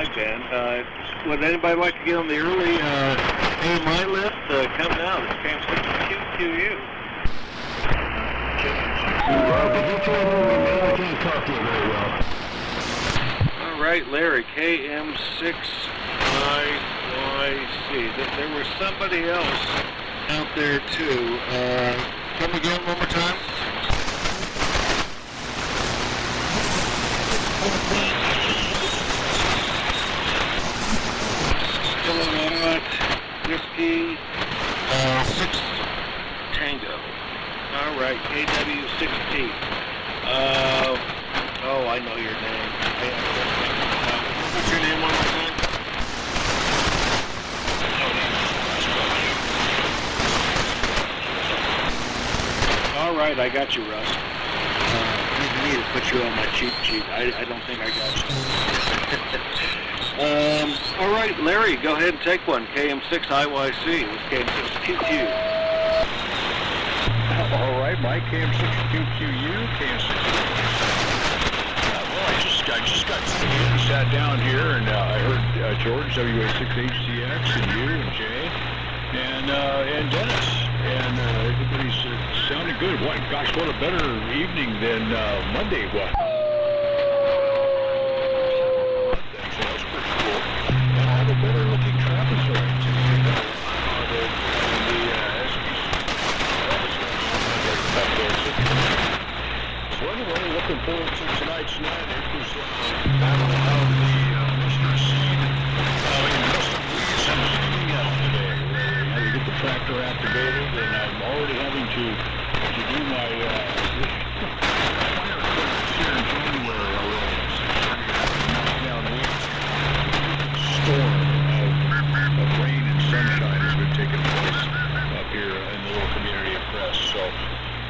Hi, Ben. Would anybody like to get on the early AMI list? Come now. This came from QQU. Did you tell me, man? I can't talk to you very well. All right, Larry, KM6YYC. There was somebody else out there, too. Come again one more time? Whiskey, 6 Tango. All right, KW6T. Oh, I know your name. What's your name one more time? All right, I got you, Russ. I need to put you on my cheat sheet. I don't think I got you. All right, Larry, go ahead and take one. KM6IYC with KM6QQ. All right, Mike, KM6QQU, KM6. Well, I just got sat down here, and I heard George, WA6HCX, and you, and Jay, and Dennis, and everybody's sounding good. What, gosh, what a better evening than Monday was. So that's pretty cool. And all the better looking traffic signs. So anyway, looking forward to tonight's night. It was battle of the Mr. Seed in Western Louisiana today. I had to get the tractor activated, and I'm already having to do my fire clearance here in January already. Down storm of rain and sunshine has been taking place up here in the little community of Crest. So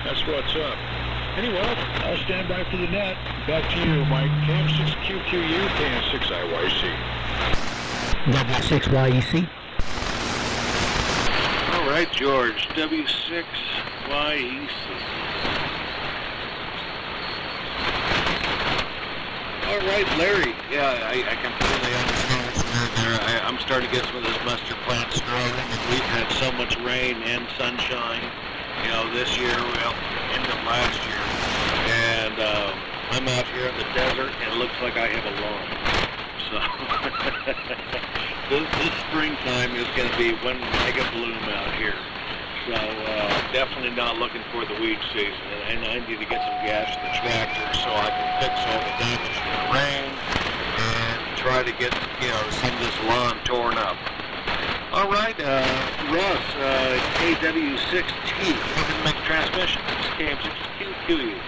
that's what's up. Anyway, I'll stand by for the net. Back to you, Mike. KM6QQU, KM6IYC. W6YEC. All right, George, W6YEC. All right, Larry. Yeah, I completely understand what you mean there. I'm starting to get some of those mustard plants growing, and we've had so much rain and sunshine, this year, end of last year. And I'm out here in the desert, and it looks like I have a lawn. So this springtime is going to be one mega bloom out here. So definitely not looking for the weed season. And I need to get some gas in the tractor so I can fix all the damage from the rain and try to get, some of this lawn torn up. All right, Russ, KW6T, looking to make a transmission. This KM6QQ.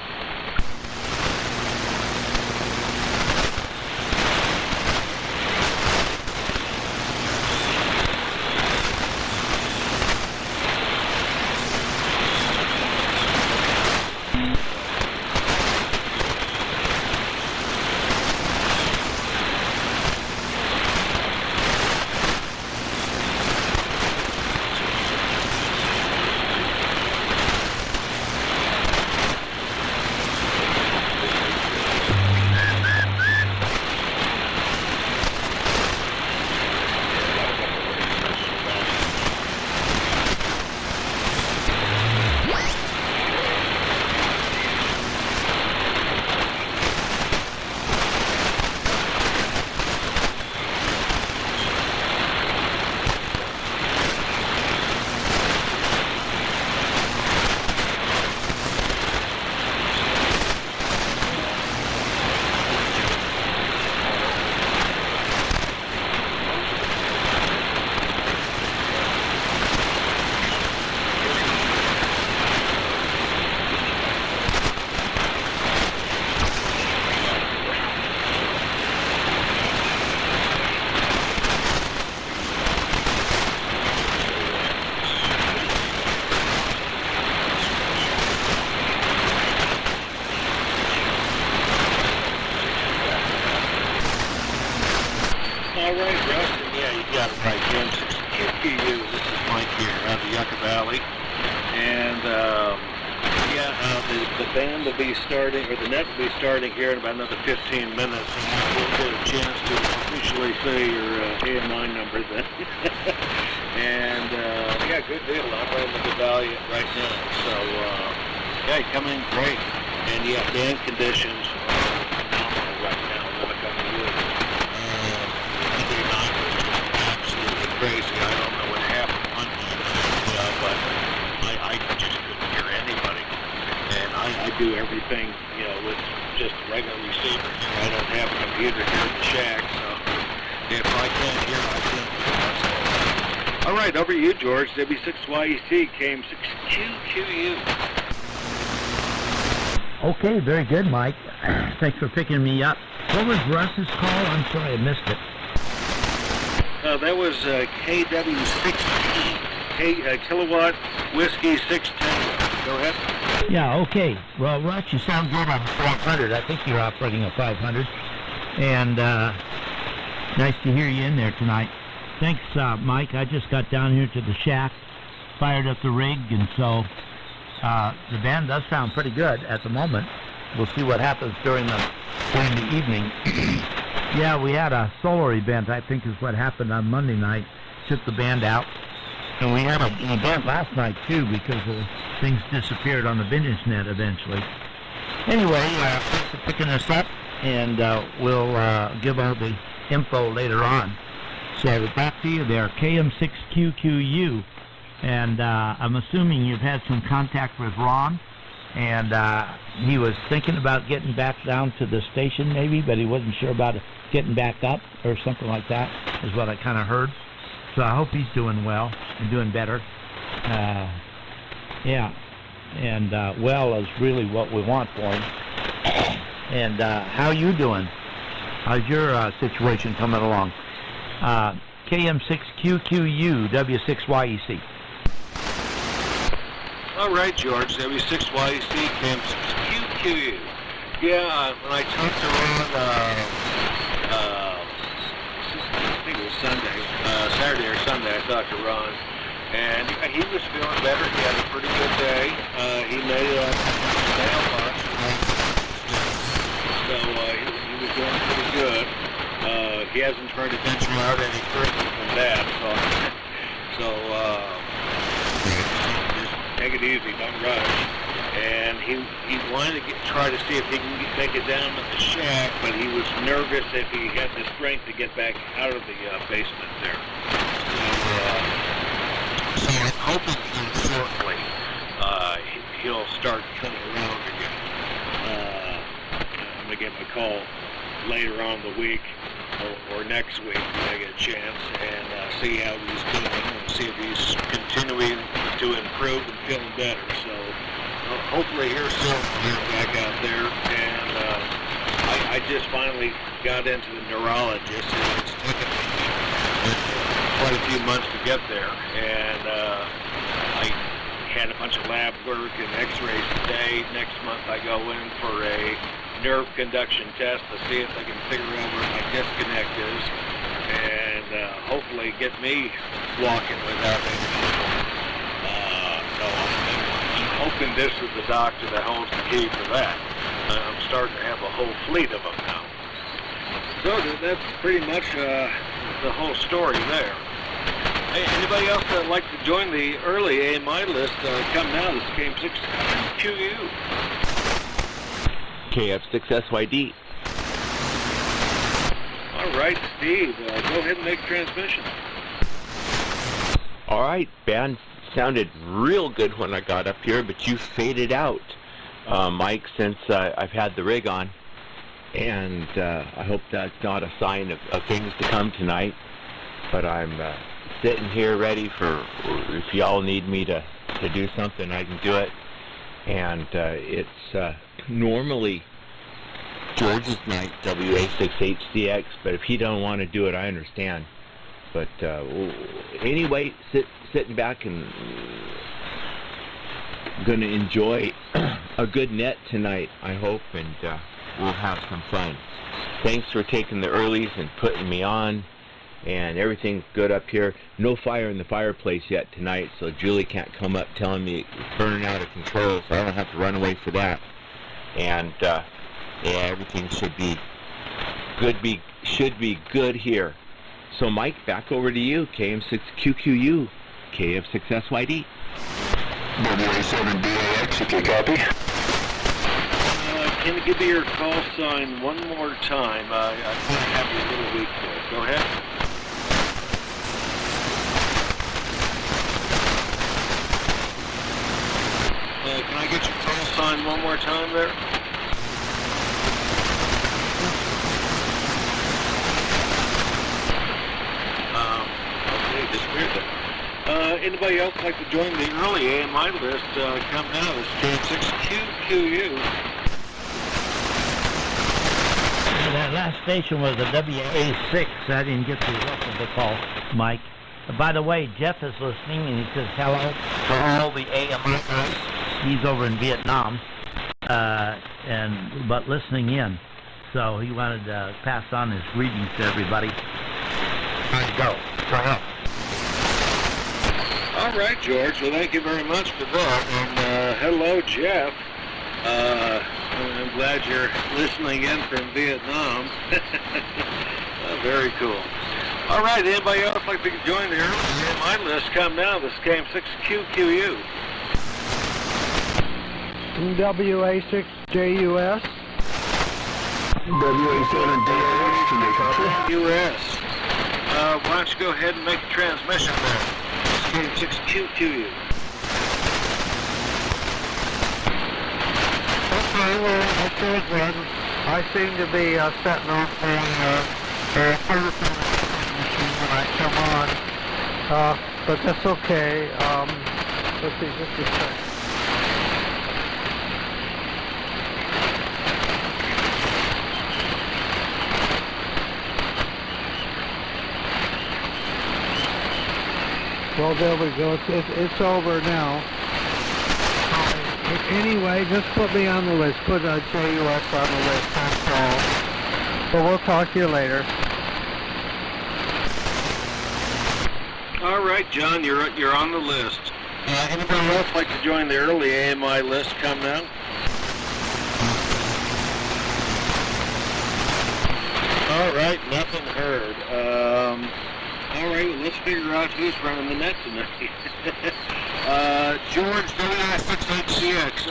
Starting, or the net will be starting here in about another 15 minutes, and we'll get a chance to officially really say your AMI number then. And yeah, good deal. I'm right in the Valiant right now. So yeah, you come in great. And yeah, band conditions are phenomenal right now. Knock on wood. Monday night was just absolutely crazy. I don't know what happened Monday night, but I just couldn't hear anybody. And I do everything, you know, with just a regular receiver here. I don't have a computer here in the shack, so if I can't hear, I can't. All right, over to you, George. W6YEC came 6QQU. Okay, very good, Mike. Thanks for picking me up. What was Russ's call? I'm sorry, I missed it. That was KW16, Kilowatt Whiskey 610. Go ahead. Yeah, okay. Well, Russ, you sound good on 500. I think you're operating a 500. And nice to hear you in there tonight. Thanks, Mike. I just got down here to the shack, fired up the rig, and so the band does sound pretty good at the moment. We'll see what happens during the evening. Yeah, we had a solar event, I think is what happened on Monday night. Took the band out. And we had an event last night, too, because things disappeared on the Vintage Net eventually. Anyway, thanks for picking us up, and we'll give all the info later on. So back to you there, KM6QQU. And I'm assuming you've had some contact with Ron, and he was thinking about getting back down to the station maybe, but he wasn't sure about getting back up or something like that, is what I kind of heard. So I hope he's doing well and doing better. Yeah, and well is really what we want for him. And how are you doing? How's your situation coming along? KM6QQU, W6YEC. All right, George, W6YEC, KM6QQU. Yeah, when I talked to Ron, I think it was Saturday or Sunday, I talked to Ron, and he was feeling better. He had a pretty good day. He made a mailbox, so he was doing pretty good. He hasn't tried to venture out any further than that, so just take it easy, don't rush. And he wanted to try to see if he can make it down to the shack, but he was nervous if he had the strength to get back out of the basement there. So I'm hoping here shortly he'll start coming around again. I'm going to get my call later on the week or next week when I get a chance and see how he's doing and see if he's continuing to improve and feeling better. So hopefully here soon we're back out there. And I just finally got into the neurologist, and it's taken me quite a few months to get there. And I had a bunch of lab work and x-rays today. Next month I go in for a nerve conduction test to see if I can figure out where my disconnect is, and hopefully get me walking without any trouble. So I'm hoping this is the doctor that holds the key for that. I'm starting to have a whole fleet of them now. So that's pretty much the whole story there. Hey, anybody else that'd like to join the early AMI list, come now. This game 6QU. KF6SYD. All right, Steve, go ahead and make transmission. All right, band sounded real good when I got up here, but you faded out, Mike, since I've had the rig on. And I hope that's not a sign of things to come tonight. But I'm sitting here ready for, if y'all need me to do something, I can do it. And it's normally George's night, WA6HCX, but if he don't want to do it, I understand. But anyway, sitting back and going to enjoy a good net tonight, I hope, and we'll have some fun. Thanks for taking the earlies and putting me on, and everything's good up here. No fire in the fireplace yet tonight, so Julie can't come up telling me it's burning out of control, so I don't have to run away for that. And yeah, everything should be should be good here. So Mike, back over to you. KM6QQU, KF6SYD. WA7BAX, if you copy. Can you give me your call sign one more time? I think I have you a little weak there. Go ahead. Can I get your call sign one more time there? Okay, disappeared there. Anybody else like to join the early AMI list? Come now. This is KM6QQU. That last station was the WA6. I didn't get the rest of the call, Mike. By the way, Jeff is listening, and he says hello to all the AMI. He's over in Vietnam, but listening in. So he wanted to pass on his greetings to everybody. There you go. Go ahead. All right, George. Well, thank you very much for that. And hello, Jeff. I'm glad you're listening in from Vietnam. Very cool. All right, anybody else like to join the early AMI list? Come now. This is KM6QQU. WA6JUS. WA7BAX, can you copy? US. Why don't you go ahead and make the transmission there? This is KM6QQU. Okay, good. I seem to be setting off the service machine when I come on, but that's okay. Let's see, just a second. Well, there we go. It's over now. Anyway, just put me on the list. Put JUS on the list. That's all. But we'll talk to you later. All right, John, you're on the list. Anybody else like to join the early AMI list? Come now. All right, nothing heard. All right, well, let's figure out who's running the net tonight. George, WI6HCX,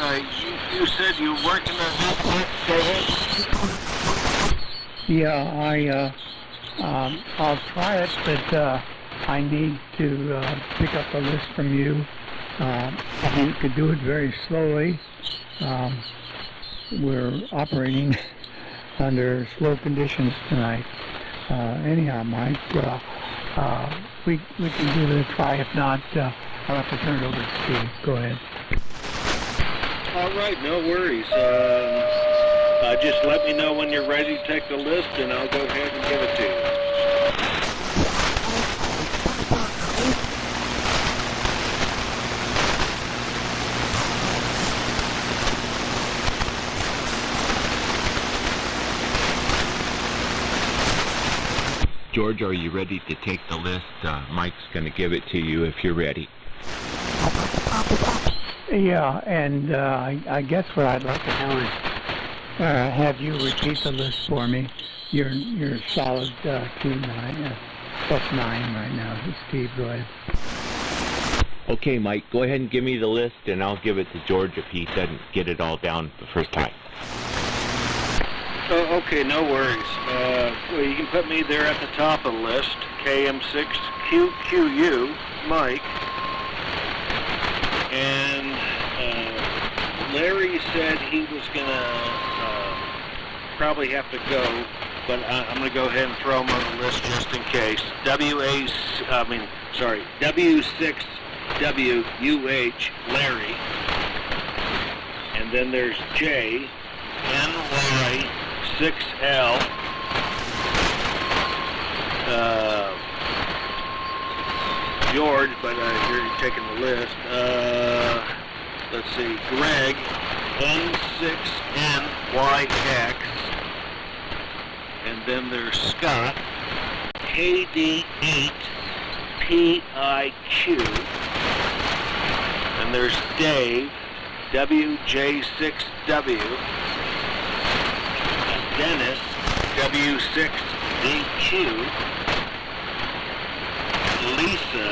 you said you weren't going to go ahead. Yeah, I'll try it, but I need to pick up a list from you. I need to do it very slowly. We're operating under slow conditions tonight. Anyhow, Mike, we can give it a try. If not, I'll have to turn it over to Steve. Go ahead. All right, no worries. Just let me know when you're ready to take the list, and I'll go ahead and give it to you. George, are you ready to take the list? Mike's going to give it to you if you're ready. Yeah, and I guess what I'd like to do is have you repeat the list for me. You're solid +9 right now. Steve, go ahead. Okay, Mike, go ahead and give me the list, and I'll give it to George if he doesn't get it all down the first time. Oh, okay, no worries. Well, you can put me there at the top of the list, KM6QQU, Mike. And Larry said he was going to probably have to go, but I'm going to go ahead and throw him on the list just in case. W6WUH, Larry. And then there's J, NY, 6L, George, but you're taking the list. Let's see, Greg, N6NYX, and then there's Scott, KD8PIQ, and there's Dave, WJ6W, Dennis, W6 DQ, Lisa,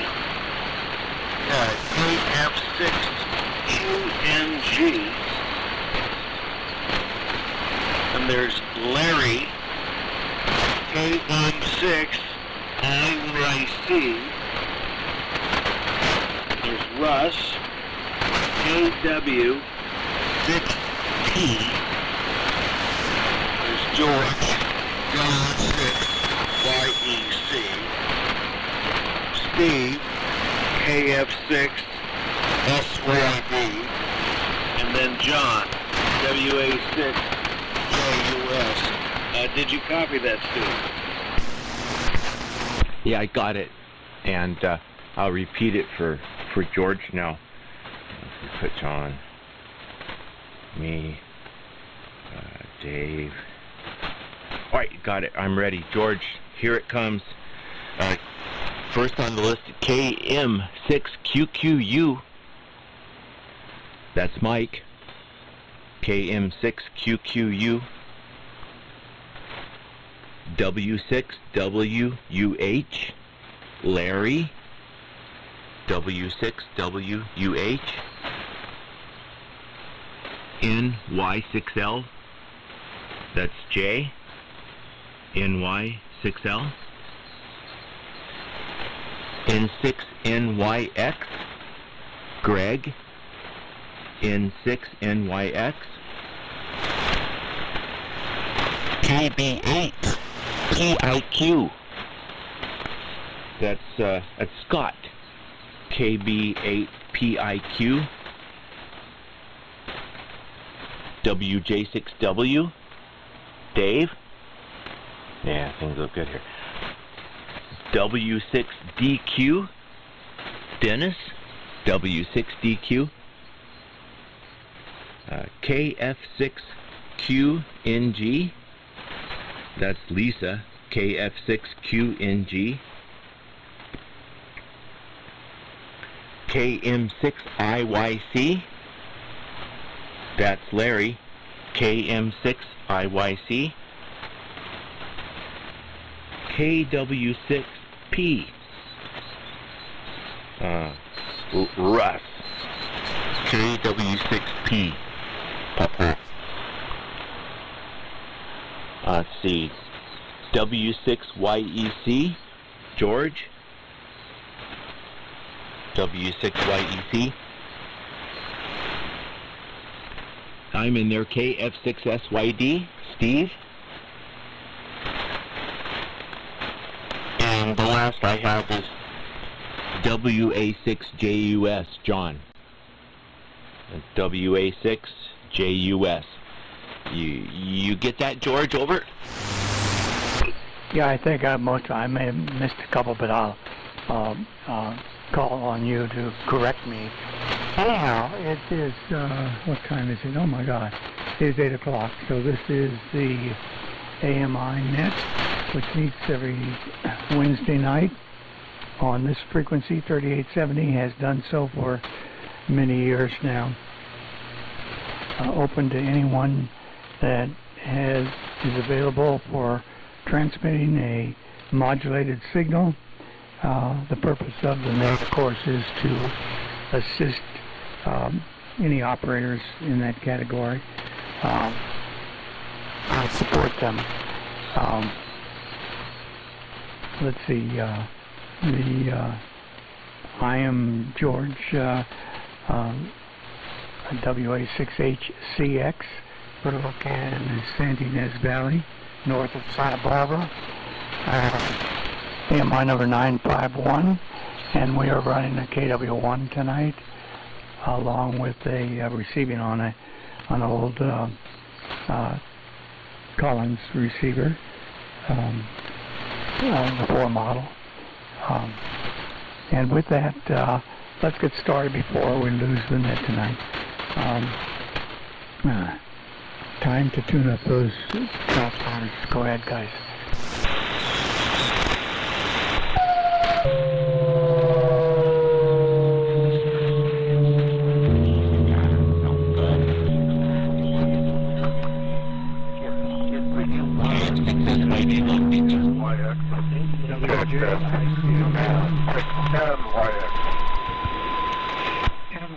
KF6QNG, and there's Larry, KM6IYC, there's Russ, KW6P, there's George, John6YEC, Steve, KF6SYD, and then John, WA6JUS. Did you copy that, Steve? Yeah, I got it, and I'll repeat it for George now. Put John, me, Dave. All right, got it. I'm ready. George, here it comes. First on the list, KM6QQU. That's Mike. KM6QQU. W6WUH. Larry. W6WUH. NY6L. That's J. NY6L. N6NYX. Greg. N6NYX. KB8 PIQ. That's Scott. KB8 PIQ. WJ6W. Dave. Yeah, things look good here. W6DQ. Dennis. W6DQ. KF6QNG. That's Lisa. KF6QNG. KM6IYC. That's Larry. KM6IYC. KW6P. Russ. KW6P. Papa. Let's see. W6YEC. George. W6YEC. I'm in there. KF6SYD. Steve. And the last I have is WA6JUS. John. WA6JUS. You get that, George? Over. Yeah, I think I may have missed a couple, but I'll call on you to correct me. Anyhow, it is, what time is it? Oh my God, it is 8 o'clock. So this is the AMI Net, which meets every Wednesday night on this frequency. 3870 has done so for many years now. Open to anyone that is available for transmitting a modulated signal. The purpose of the net, of course, is to assist any operators in that category. I support them. Let's see. I am George, WA6HCX, Butterlocan and San Ynez Valley, north of Santa Barbara. AMI number 951, and we are running a KW1 tonight, along with a receiving on an old Collins receiver, the 4 model. And with that, let's get started before we lose the net tonight. Time to tune up those transformers. Go ahead, guys.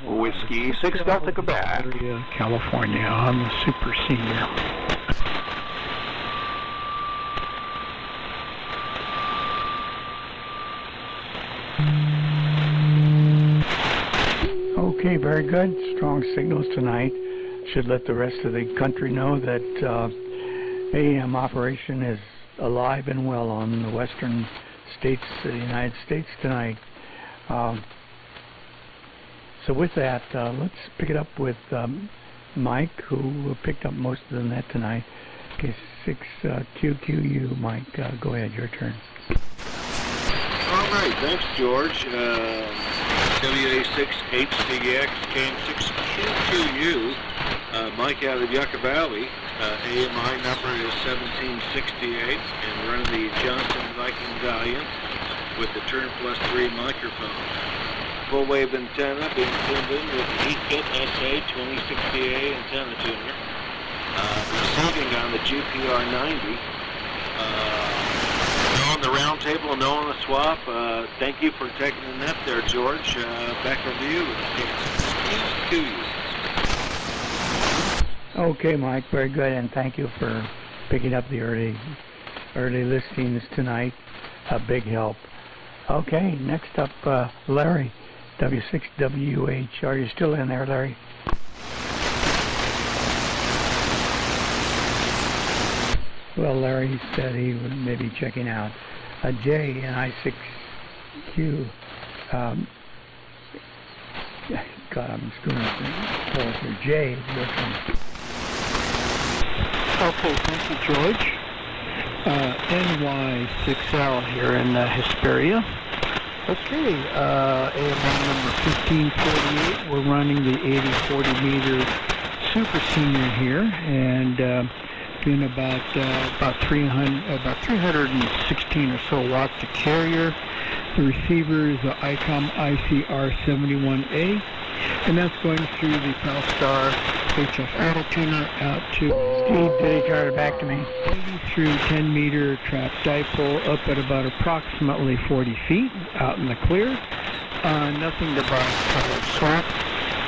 Whiskey 6 Delta Quebec. California. I'm a super senior. Okay, very good. Strong signals tonight. Should let the rest of the country know that AM operation is alive and well on the western states of the United States tonight. So with that, let's pick it up with Mike, who picked up most of the net tonight. Okay, 6QQU, Mike, go ahead, your turn. All right, thanks, George. WA6HCX, KM6QQU, Mike out of Yucca Valley. AMI number is 1768, and running the Johnson Viking Valiant with the Turn Plus 3 microphone. Full wave antenna being tuned in with the Heatkit SA2060A antenna tuner. Receiving on the GPR90. No on the round table, no on the swap. Thank you for taking the net there, George. Back over to you. Okay, Mike, very good, and thank you for picking up the early listings tonight. A big help. Okay, next up, Larry, W6WH. Are you still in there, Larry? Well, Larry said he would maybe checking out. J and I6Q. God, I'm screwing up the calls here. Jay, your turn. Okay, thank you, George. NY6L here in Hesperia. Okay, AMI number 1548. We're running the 8040 meter super senior here, and doing about 316 or so watts of carrier. The receiver is the ICOM ICR71A, and that's going through the Palstar HF auto tuner out to Steve, did he turn it back to me? 80 through 10 meter trap dipole up at about approximately 40 feet out in the clear. Nothing to buy swap.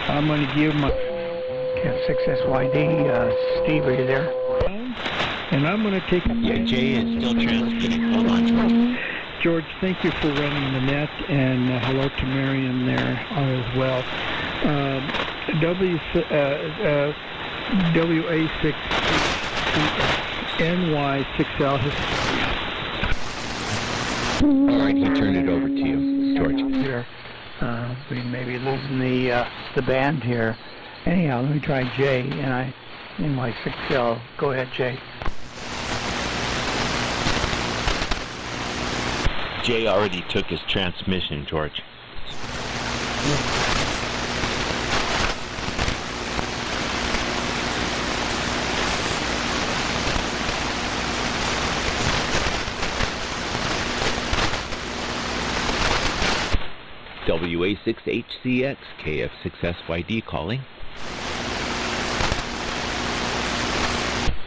I'm going to give my KF6SYD. Steve, are you there? And I'm going to take... Yeah, Jay is still transmitting. Hold on, George. George, thank you for running the net, and hello to Marion there as well. WA6 NY6L. All right, he turned it over to you, George. Here, we may be losing the band here. Anyhow, let me try J, and NY6L. Go ahead, Jay. Jay already took his transmission, George. WA6HCX, KF6SYD calling.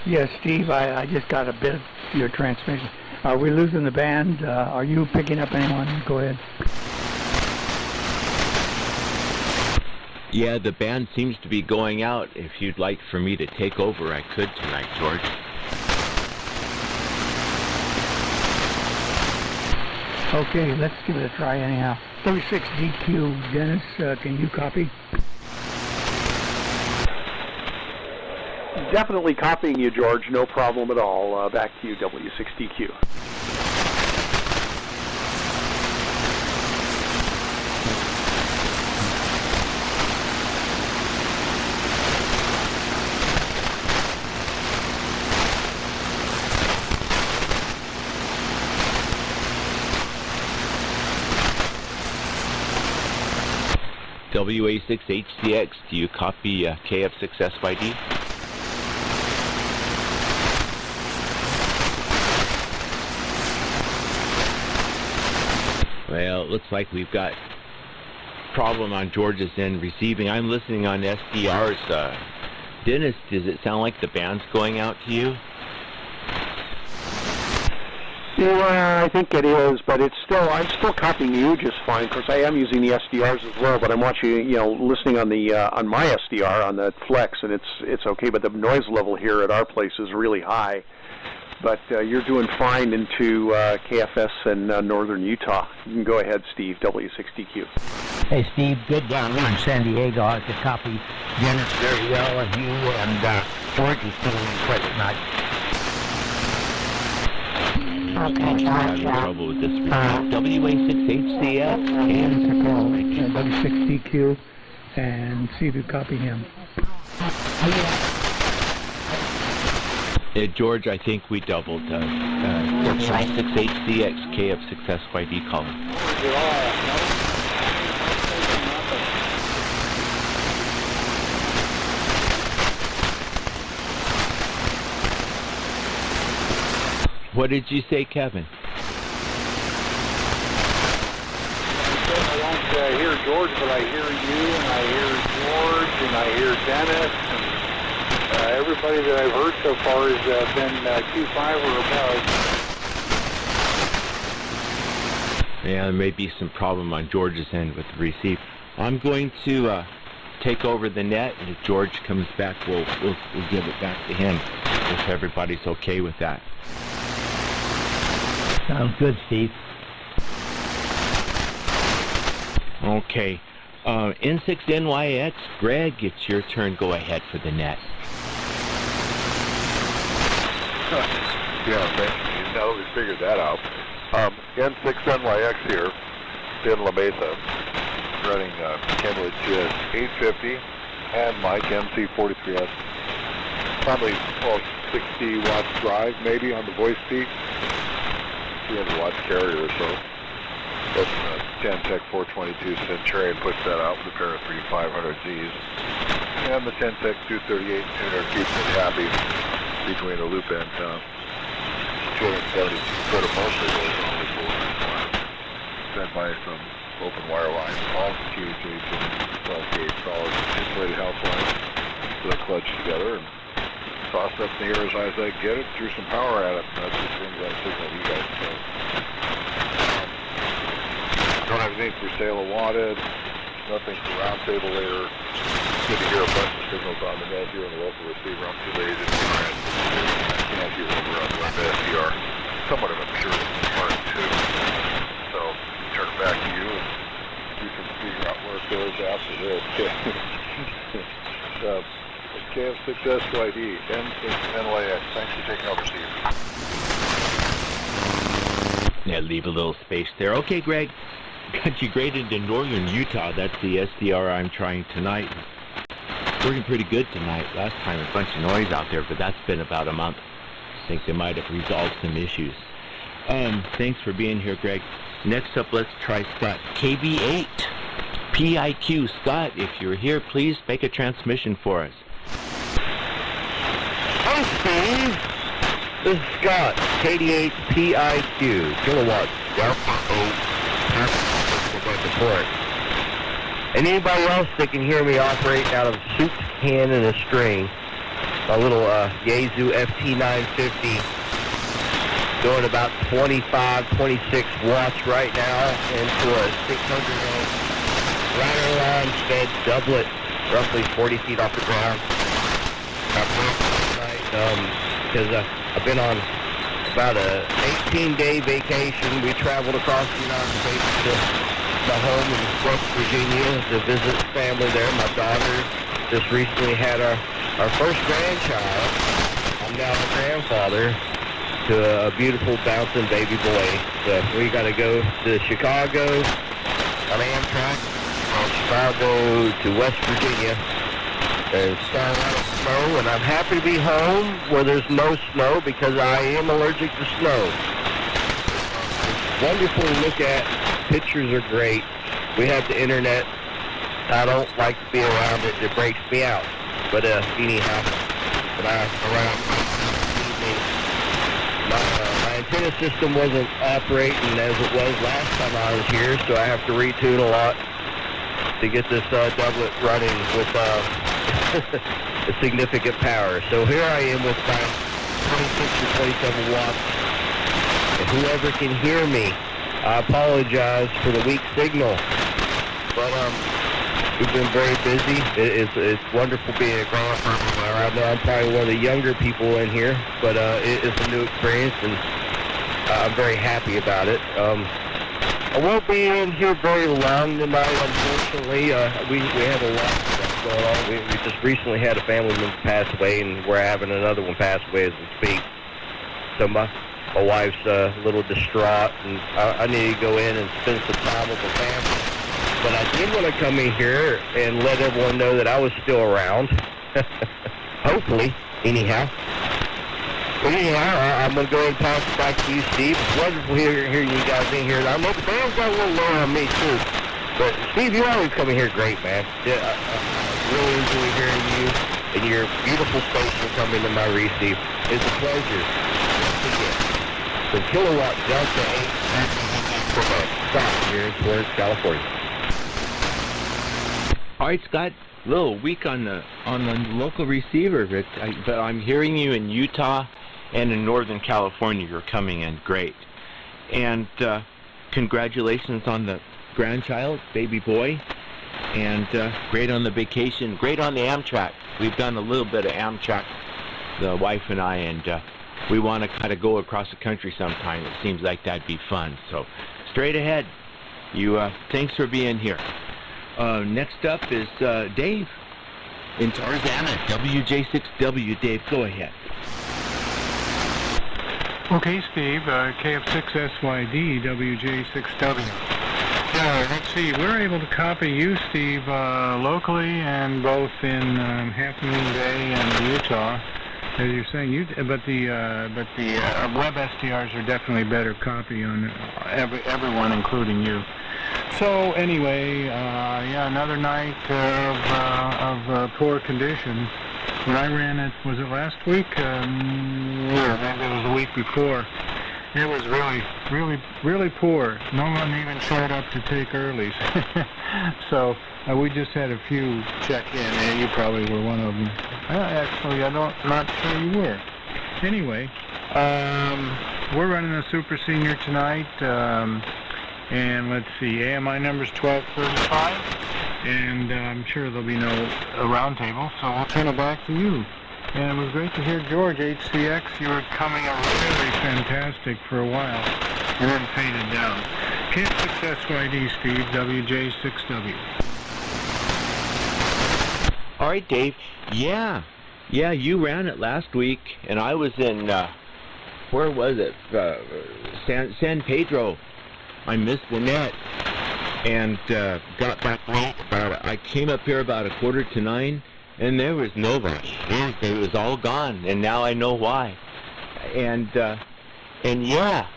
Yes, Steve, I just got a bit of your transmission. Are we losing the band? Are you picking up anyone? Go ahead. Yeah, the band seems to be going out. If you'd like for me to take over, I could tonight, George. Okay, let's give it a try anyhow. 36DQ, Dennis, can you copy? Definitely copying you, George. No problem at all. Back to you, W6DQ. WA6HCX, do you copy KF6SYD? Well, it looks like we've got problem on George's end receiving. I'm listening on SDR's. Dennis, does it sound like the band's going out to you? Yeah, I think it is, but I'm still copying you just fine because I am using the SDRs as well. But I'm watching, listening on the on my SDR on the Flex, and it's okay. But the noise level here at our place is really high. But you're doing fine into KFS in northern Utah. You can go ahead, Steve, W6DQ. Hey, Steve, good down here in San Diego. I could copy Dennis very well, and you and George is doing quite nice. Okay, having trouble with this WA6HCS and W6DQ, and see if you copy him. George, I think we doubled 6HCX KF6SYD calling. What did you say, Kevin? I don't hear George, but I hear you, and I hear George, and I hear Dennis, and everybody that I've heard so far has been Q5 or above. Yeah, there may be some problem on George's end with the receive. I'm going to take over the net, and if George comes back, we'll give it back to him if everybody's okay with that. Sounds good, Steve. Okay. N6NYX, Greg, it's your turn. Go ahead for the net. Yeah, thanks. Now that we figured that out. N6NYX here, in La Mesa, running Kenwood GS 850 and Mike MC43S. Probably 60 watts drive, maybe on the voice peak. 300 watts carrier or so. That's Ten-Tec 422 Centurion puts that out with a pair of 3500Zs. And the Ten-Tec 238 tuner keeps it happy between a loop and 272 foot of mostly goes on with full fed by some open wire lines, all QHH and 12 gauge solid insulated house lines that I clutched together and tossed up in the air as high as I get it, threw some power at it, and that's the things I signal you guys. So, don't have anything for sale or wanted, nothing for roundtable later. Good to hear a bunch of signals on the net here on the local receiver. I'm too lazy to do it. I can't hear over on the SDR. Somewhat of a pure part too. So, turn it back to you and you can figure out where it goes after this. KF6SYD, N6NYX. Thanks for taking over, Steve. Yeah, leave a little space there. Okay, Greg. Got you graded in northern Utah. That's the SDR I'm trying tonight. Working pretty good tonight. Last time a bunch of noise out there, but that's been about a month. I think they might have resolved some issues. Thanks for being here, Greg. Next up, let's try Scott. KB8 PIQ. Scott, if you're here, please make a transmission for us. Hi, Steve. This is Scott, KD8 PIQ, kilowatts, support. And anybody else that can hear me operating out of a soup can and a string, a little Yaesu FT950, doing about 25, 26 watts right now into a 600 amp ladder line fed doublet, roughly 40 feet off the ground. Because I've been on about a 18-day vacation. We traveled across the United States to my home in West Virginia to visit family there. My daughter just recently had our first grandchild. I'm now a grandfather to a beautiful bouncing baby boy. So we got to go to Chicago on Amtrak, from Chicago to West Virginia, and start out of snow. And I'm happy to be home where there's no snow because I am allergic to snow. It's wonderful to look at. Pictures are great. We have the internet. I don't like to be around it. It breaks me out. But anyhow, my antenna system wasn't operating as it was last time I was here, so I have to retune a lot to get this doublet running with a significant power. So here I am with my 26 or 27 watts whoever can hear me. I apologize for the weak signal, but we've been very busy. It's wonderful being a grandfather right now. I'm probably one of the younger people in here, but it's a new experience, and I'm very happy about it. I won't be in here very long tonight, unfortunately. We have a lot of stuff going on. We just recently had a family member pass away, and we're having another one pass away as we speak. So my wife's a little distraught, and I need to go in and spend some time with the family. But I did want to come in here and let everyone know that I was still around. Hopefully, anyhow. But anyhow, I'm going to go ahead and pass it back to you, Steve. It's wonderful hearing you guys in here. I know the band's got a little low on me, too. But, Steve, you always come in here great, man. Yeah, I really enjoy hearing you and your beautiful station coming to my receive. It's a pleasure. Once again, from Kilowatt Delta 8, Quebec, Scott here in Torrance, California. All right, Scott. A little weak on the local receiver, but I'm hearing you in Utah and in Northern California. You're coming in great, and congratulations on the grandchild, baby boy, and great on the vacation, great on the Amtrak. We've done a little bit of Amtrak, the wife and I, and we want to kind of go across the country sometime. It seems like that'd be fun. So straight ahead. You thanks for being here. Next up is Dave in Tarzana, WJ6W. Dave, go ahead. Okay, Steve, KF6SYD, WJ6W. Let's see, we're able to copy you, Steve, locally and both in Half Moon Bay and Utah. As you're saying, but the web SDRs are definitely better copy on everyone, including you. So anyway, yeah, another night of poor conditions. When I ran it, was it last week? Maybe it was the week before. It was really poor. No one even showed up to take earlies. So we just had a few check in, and you probably were one of them. Actually, I'm not sure you were. Anyway, we're running a Super Senior tonight. And let's see, AMI number's 1235, and I'm sure there'll be no roundtable, so I'll turn it back to you. And it was great to hear George, HCX. You were coming up really fantastic for a while, and then faded down. KF6SYD, Steve, WJ6W. All right, Dave. Yeah, you ran it last week, and I was in, where was it? San Pedro. I missed the net and got back late. I came up here about 8:45, and there was nobody. It was all gone, and now I know why. And yeah,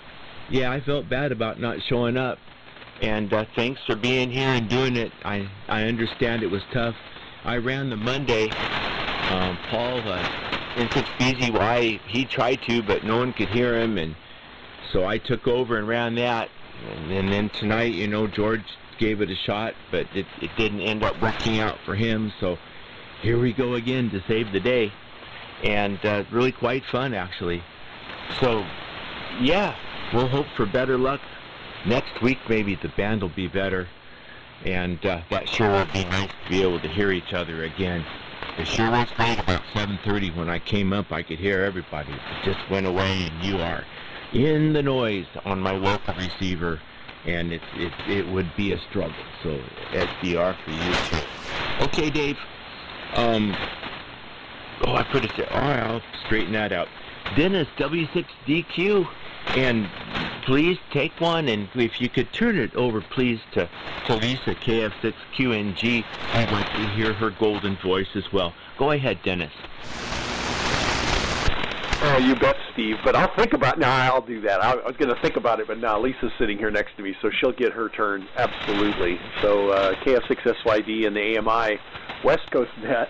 I felt bad about not showing up. And thanks for being here and doing it. I understand it was tough. I ran the Monday. Paul in BZY, he tried to, but no one could hear him, and so I took over and ran that. And then tonight, George gave it a shot, but it didn't end up working out for him. So here we go again to save the day. And really quite fun, actually. So, yeah, we'll hope for better luck. Next week, maybe the band will be better. And that sure would be nice to be able to hear each other again. It sure was great about 7:30 when I came up. I could hear everybody. It just went away, and you are in the noise on my local receiver, and it would be a struggle. So SDR for you too. Okay, Dave. I put it there. All right, I'll straighten that out. Dennis, W6DQ, and please take one, and if you could turn it over, please, to Lisa, KF6QNG. I'd like to hear her golden voice as well. Go ahead, Dennis. Oh, you bet, Steve. But I'll think about it. No, I'll do that. I was going to think about it, but now Lisa's sitting here next to me, so she'll get her turn. Absolutely. So KF6SYD and the AMI West Coast Net,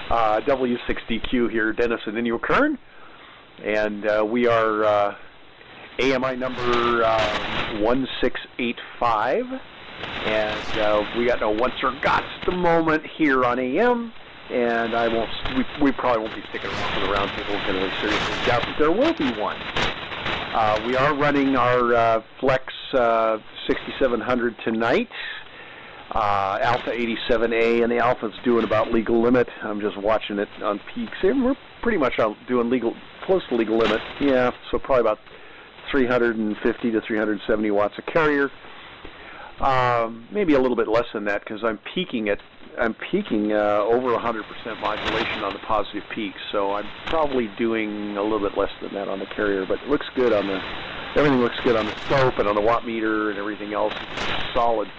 W6DQ here, Dennis and Inyo Kern. And we are AMI number 1685. And we got no once or gots the moment here on AM. And we probably won't be sticking around for the roundtable. We're going to seriously doubt that there will be one. We are running our Flex 6700 tonight. Alpha 87A, and the Alpha's doing about legal limit. I'm just watching it on peaks, and we're pretty much doing close to legal limit. Yeah, so probably about 350 to 370 watts a carrier. Maybe a little bit less than that because I'm peaking over 100% modulation on the positive peaks. So I'm probably doing a little bit less than that on the carrier, but it looks good on everything looks good on the scope and on the watt meter and everything else. It's solid.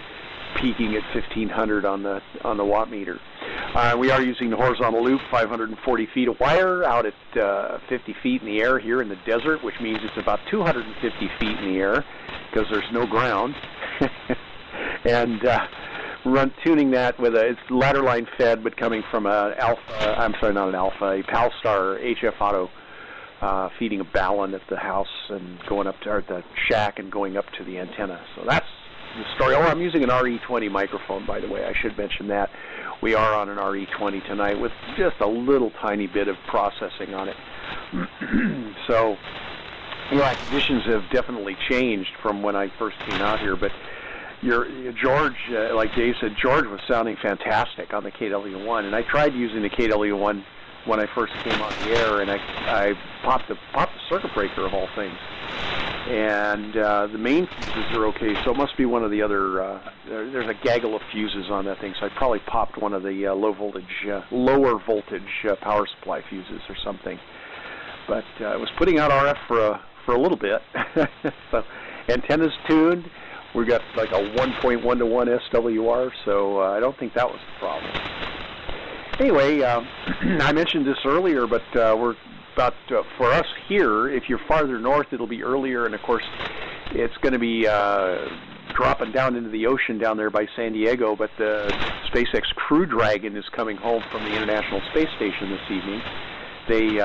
Peaking at 1500 on the watt meter. We are using the horizontal loop, 540 feet of wire out at 50 feet in the air here in the desert, which means it's about 250 feet in the air because there's no ground. And tuning that with it's ladder line fed, but coming from a Palstar HF Auto, feeding a Ballon at the house and going up to the shack and going up to the antenna. So that's the story. Oh, I'm using an RE20 microphone, by the way. I should mention that. We are on an RE20 tonight with just a little tiny bit of processing on it. So, conditions have definitely changed from when I first came out here. But George, like Dave said, George was sounding fantastic on the KW1, and I tried using the KW1 when I first came on the air, and I popped the circuit breaker of all things. And the main fuses are okay, so it must be one of the other, there's a gaggle of fuses on that thing, so I probably popped one of the lower voltage power supply fuses or something. But it was putting out RF for a little bit. So antenna's tuned. We got like a 1.1 to 1 SWR, so I don't think that was the problem. Anyway, I mentioned this earlier, but we're about, for us here, if you're farther north, it'll be earlier, and of course, it's going to be dropping down into the ocean down there by San Diego, but the SpaceX Crew Dragon is coming home from the International Space Station this evening. They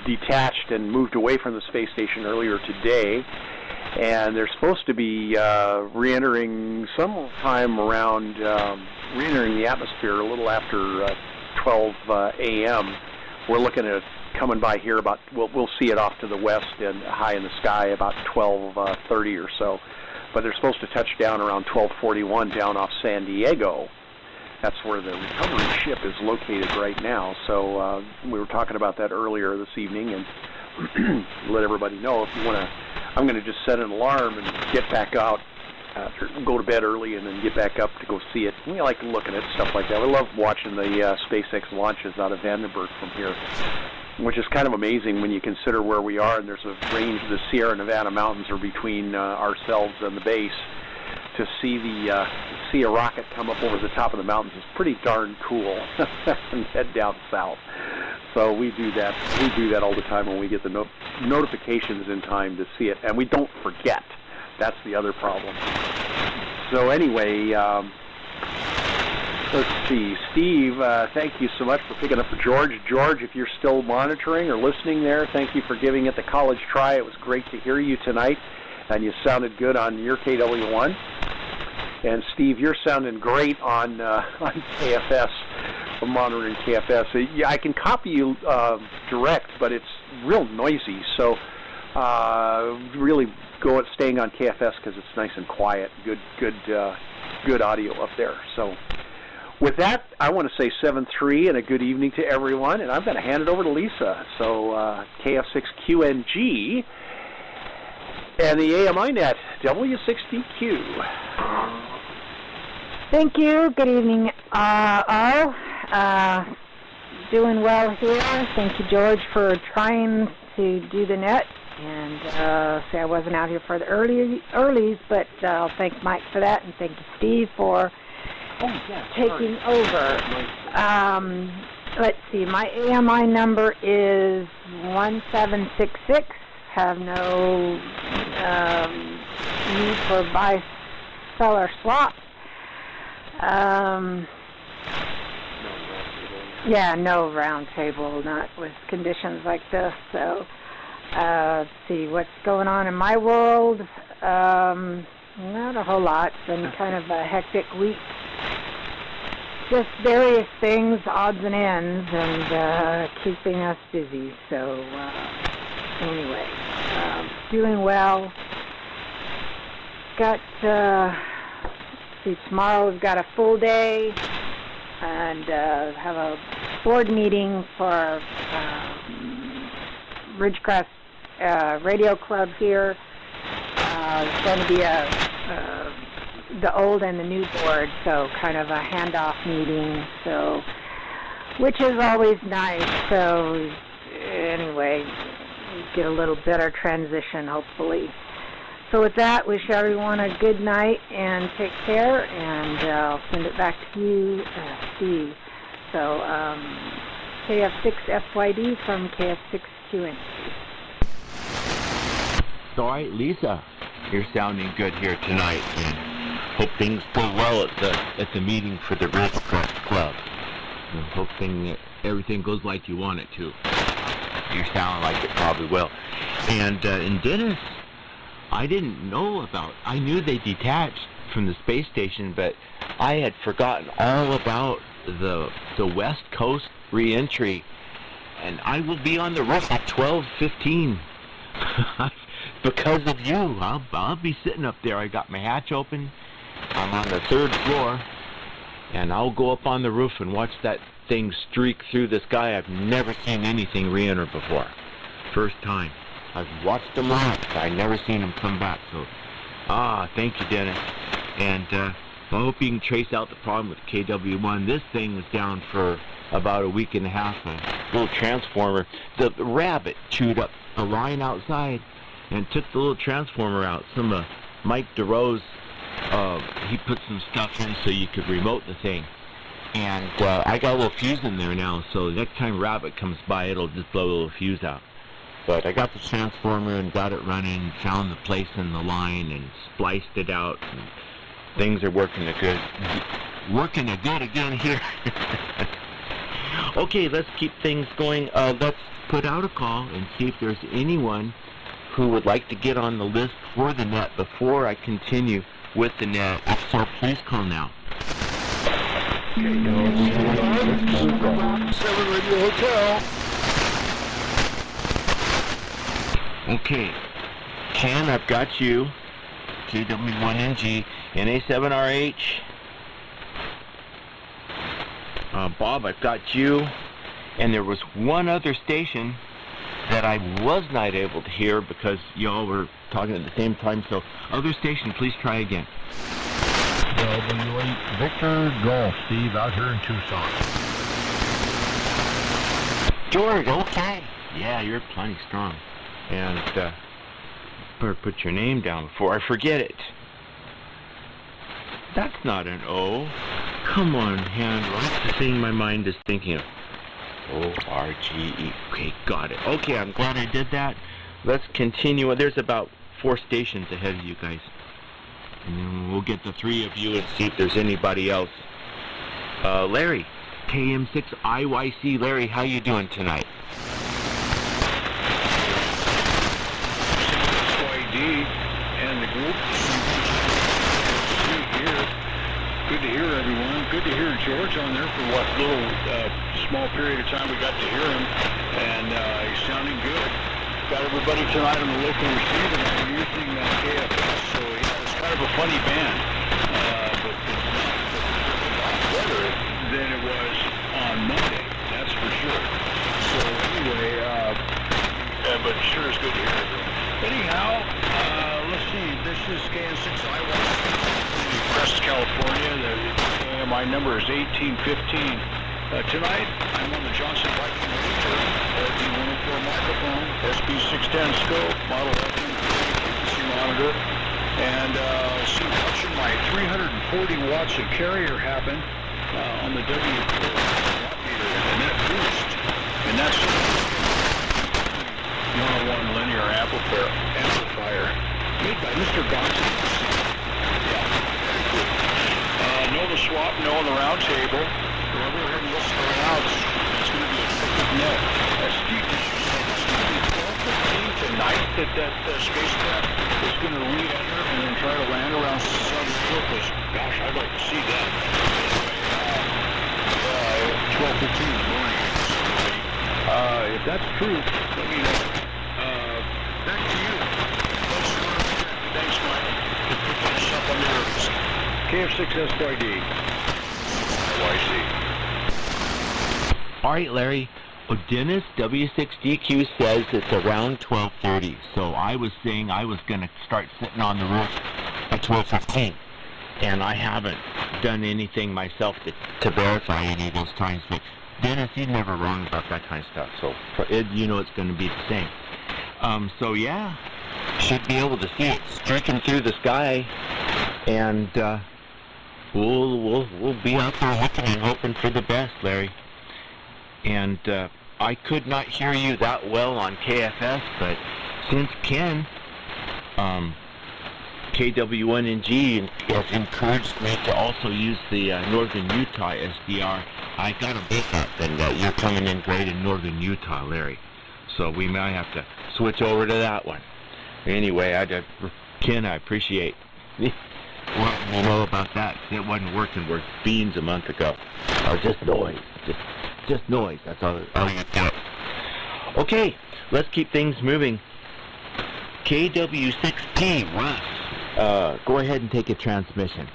detached and moved away from the space station earlier today, and they're supposed to be re-entering sometime around, re-entering the atmosphere a little after 12 a.m. We're looking at it coming by here about, we'll see it off to the west and high in the sky about 12:30 or so. But they're supposed to touch down around 12:41 down off San Diego. That's where the recovery ship is located right now. So we were talking about that earlier this evening, and let everybody know if you want to. I'm going to just set an alarm and get back out, go to bed early, and then get back up to go see it. We like looking at stuff like that. We love watching the SpaceX launches out of Vandenberg from here, which is kind of amazing when you consider where we are, and there's a range. The Sierra Nevada mountains are between ourselves and the base. To see a rocket come up over the top of the mountains is pretty darn cool, and head down south. So we do that. We do that all the time when we get the notifications in time to see it, and we don't forget. That's the other problem. So anyway, let's see. Steve, thank you so much for picking up for George. George, if you're still monitoring or listening there, thank you for giving it the college try. It was great to hear you tonight, and you sounded good on your KW1. And Steve, you're sounding great on KFS, monitoring KFS. Yeah, I can copy you direct, but it's real noisy. So really staying on KFS because it's nice and quiet. Good audio up there. So with that, I want to say 7-3 and a good evening to everyone. And I'm going to hand it over to Lisa. So KF6QNG. And the AMINet, W60Q. Thank you. Good evening, all. Doing well here. Thank you, George, for trying to do the net. And say I wasn't out here for the earlies, but I'll thank Mike for that, and thank you, Steve, for taking over. Let's see. My AMI number is 1766. Have no need for buy-seller swap. Yeah, no round table, not with conditions like this. So, let's see what's going on in my world. Not a whole lot. It's been kind of a hectic week. Just various things, odds and ends, and keeping us busy. So, anyway, doing well. Got, tomorrow we've got a full day and have a board meeting for Ridgecrest Radio Club here. It's going to be the old and the new board, so kind of a handoff meeting, so which is always nice. So anyway, get a little better transition, hopefully. So with that, wish everyone a good night and take care, and I'll send it back to you, Steve. So KF6FYD from KF6QNC. All right, Lisa, you're sounding good here tonight, and hope things go well at the meeting for the Ridgecrest Club. And hope everything goes like you want it to. You sound like it probably will. And Dennis, I didn't know about. I knew they detached from the space station, but I had forgotten all about the West Coast re-entry. And I will be on the roof at 12:15. Because of you. I'll be sitting up there. I got my hatch open. I'm on the 3rd floor, and I'll go up on the roof and watch that thing streak through the sky. I've never seen anything re-enter before. First time. I've watched them launch, but I've never seen them come back. So, thank you, Dennis. And I hope you can trace out the problem with KW1. This thing was down for about a week and a half. A little transformer. The rabbit chewed up a line outside and took the little transformer out. Some of Mike DeRose, he put some stuff in so you could remote the thing. And I got a little fuse in there now, so next time Rabbit comes by, it'll just blow a little fuse out. But I got the transformer and got it running, found the place in the line and spliced it out. And things are working good again here. Okay, let's keep things going. Let's put out a call and see if there's anyone who would like to get on the list for the net before I continue with the net. So please call now. Okay, 7 Radio Hotel. Okay, Ken, I've got you. KW1NG, NA7RH. Bob, I've got you. And there was one other station that I was not able to hear because y'all were talking at the same time. So, other station, please try again. W8 Victor Golf, Steve, out here in Tucson. George, okay. Yeah, you're plenty strong. And, better put your name down before I forget it. That's not an O. Come on, handle. That's the thing my mind is thinking of. O-R-G-E. Okay, got it. Okay, I'm glad I did that. Let's continue. There's about 4 stations ahead of you guys. And then we'll get the 3 of you and see if there's anybody else. Larry, KM6IYC. Larry, how you doing tonight? YD and the group. Good to hear everyone. Good to hear George on there for what little small period of time we got to hear him, and he's sounding good. Got everybody tonight on the local receiver. I'm using KFS, so yeah, it's kind of a funny band, but it's not better than it was on Monday. That's for sure. So anyway, but sure is good to hear everyone. Anyhow, let's see. This is KM6IYC. Crest, California. The AMI number is 1815. Tonight, I'm on the Johnson Viking Ranger, LD104 microphone, SB610 scope, model frequency monitor, and watching my 340 watts of carrier happen on the W4 watt meter, and that boost, and that's 101 linear amplifier made by Mr. Gonson. Nova swap, no on the round table. Whoever looks for an out, it's going to be a perfect net. Steve, did you say it's going to be 12:15 tonight that spacecraft is going to re-enter and then try to land around Southern Surface? Gosh, I'd like to see that. 12:15 in the morning. If that's true, let me know. back to you. Thanks, Mike. Finish up on the Earth. KF6SYD. YC. All right, Larry. Well, Dennis W6DQ says it's around 12:30, so I was saying I was going to start sitting on the roof at 12:15, and I haven't done anything myself to verify any of those times. But Dennis, he's never wrong about that kind of stuff, so you know it's going to be the same. So yeah, should be able to see it streaking through the sky, and we'll be out there looking and hoping for the best, Larry. And I could not hear you that well on KFS, but since Ken, KW1NG, has encouraged me to also use the Northern Utah SDR, I got a backup, and you're coming in great in Northern Utah, Larry. So we might have to switch over to that one. Anyway, Ken, I appreciate letting me know about that. It wasn't working worth beans a month ago. Just noise. Just noise. That's all you get. Okay, let's keep things moving. KW6P, Russ. Go ahead and take a transmission.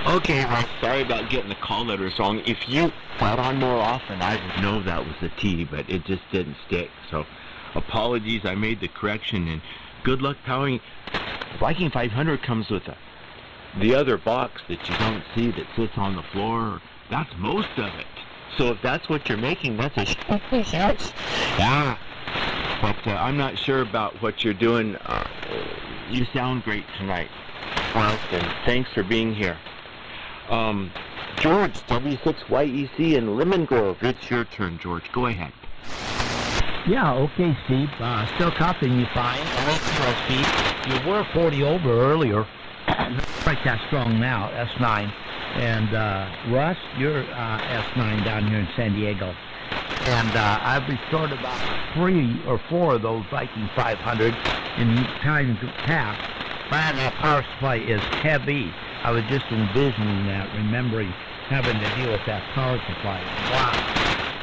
Okay, well, sorry about getting the call letters wrong. If you got on more often, I would know that was a T, but it just didn't stick. So, apologies, I made the correction, and good luck powering. Viking 500 comes with the other box that you don't see that sits on the floor. That's most of it. So if that's what you're making, that's a shout. Yeah. But I'm not sure about what you're doing. You sound great tonight, and thanks for being here. George, W6YEC in Lemon Grove. It's your turn, George. Go ahead. Yeah, okay, Steve. Still copying you fine. Steve. You were 40 over earlier. Not quite that strong now, S9. And Russ, you're S9 down here in San Diego. And I've restored about 3 or 4 of those Viking 500 in times past. Man, that power supply is heavy. I was just envisioning that, remembering having to deal with that power supply. Wow,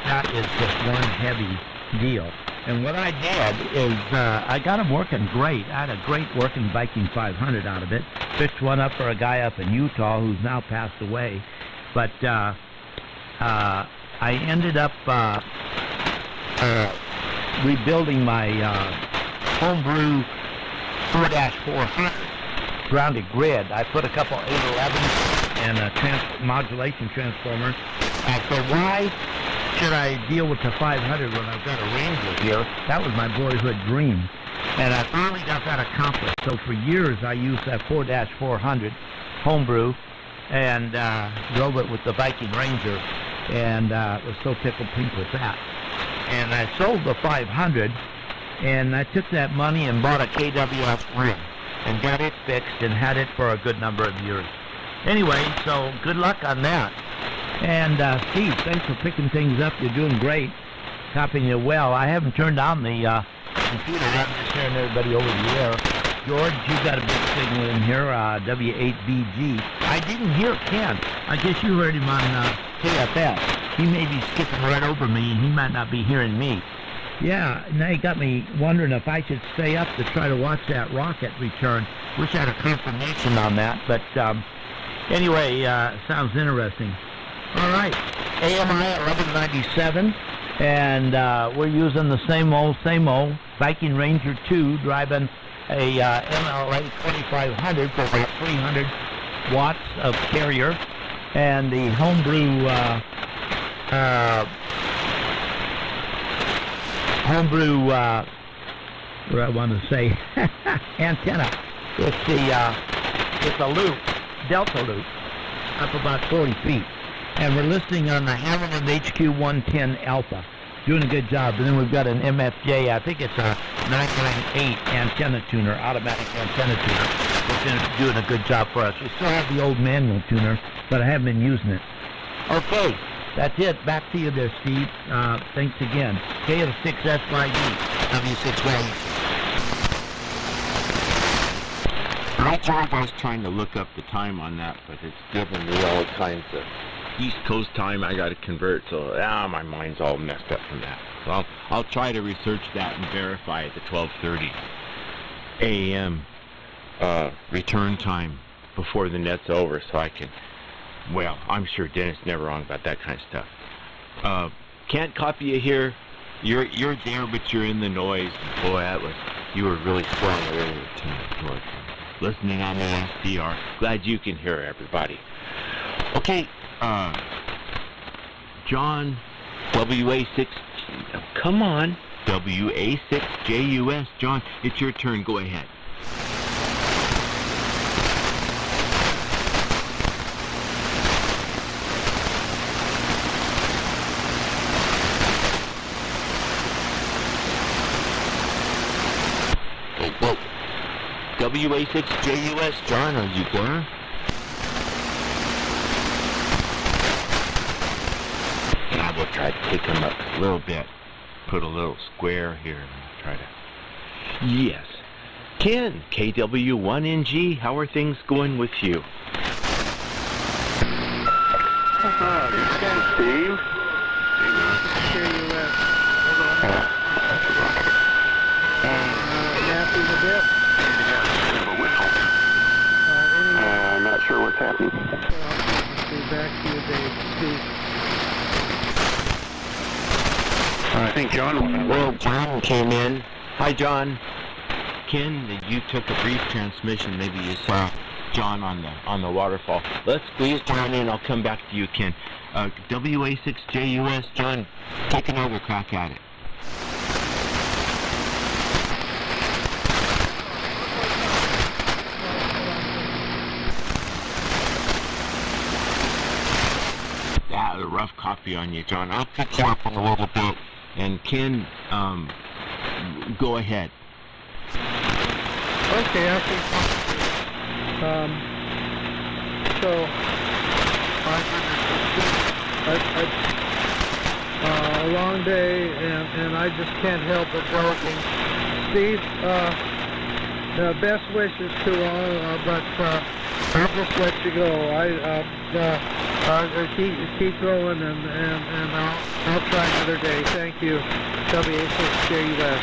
that is just one heavy deal. And what I did is I got them working great. I had a great working Viking 500 out of it. Fixed one up for a guy up in Utah who's now passed away. But I ended up rebuilding my homebrew 4-400 grounded grid. I put a couple 811s and a modulation transformer. I said, why should I deal with the 500 when I've got a Ranger here? That was my boyhood dream. And I finally got that accomplished. So for years I used that 4-400 homebrew and drove it with the Viking Ranger, and was so tickled pink with that. and I sold the 500, and I took that money and bought a KWF rig and got it fixed and had it for a good number of years. Anyway, so good luck on that. And Steve, thanks for picking things up. You're doing great, copying it well. I haven't turned on the computer. I'm just hearing everybody over the air. George, you got a big signal in here, W8BG. I didn't hear Ken. I guess you heard him on KFS. He may be skipping right over me. He might not be hearing me. Yeah, now you got me wondering if I should stay up to try to watch that rocket return. Wish I had a confirmation on that, but anyway, sounds interesting. All right, AMI 1197, and we're using the same old Viking Ranger 2, driving a MLA 2500 for about 300 watts of carrier, and the homebrew what I want to say, antenna. It's a loop, delta loop, up about 40 feet. And we're listening on the Hammerman HQ110 Alpha. Doing a good job. And then we've got an MFJ, I think it's a 998 antenna tuner, automatic antenna tuner. It's doing a good job for us. We still have the old manual tuner, but I haven't been using it. Okay, that's it. Back to you there, Steve. Thanks again. KF6SYD, W6Y. I was trying to look up the time on that, but it's giving me all kinds of East Coast time I got to convert, so my mind's all messed up from that. So I'll try to research that and verify at the 12:30 a.m. Return time before the net's over, so I can. Well, I'm sure Dennis never wrong about that kind of stuff. Can't copy you here. You're there, but you're in the noise. Boy, you were really strong earlier tonight, George. Listening on the SDR. Glad you can hear everybody. Okay. John, WA6, come on, WA6JUS, John, it's your turn, go ahead. WA6JUS, John, are you there? We'll try to pick him up a little bit. Put a little square here and try to... Yes. Ken, KW1NG, how are things going with you? Steve? Napping a bit. A whistle. I'm not sure what's happening. Be back to you, Dave. Steve. I think John. Well, John came in. Hi, John. Ken, you took a brief transmission. Maybe you saw John on the waterfall. Let's squeeze John in. I'll come back to you, Ken. WA6JUS, John, take another crack at it. A rough copy on you, John. I'll pick you up in a little bit. And Ken, go ahead. Okay, I think so a long day, and I just can't help but joking. Steve, best wishes to all, but I'll just let you go. Keep going, and I'll try another day. Thank you. WA6JUS.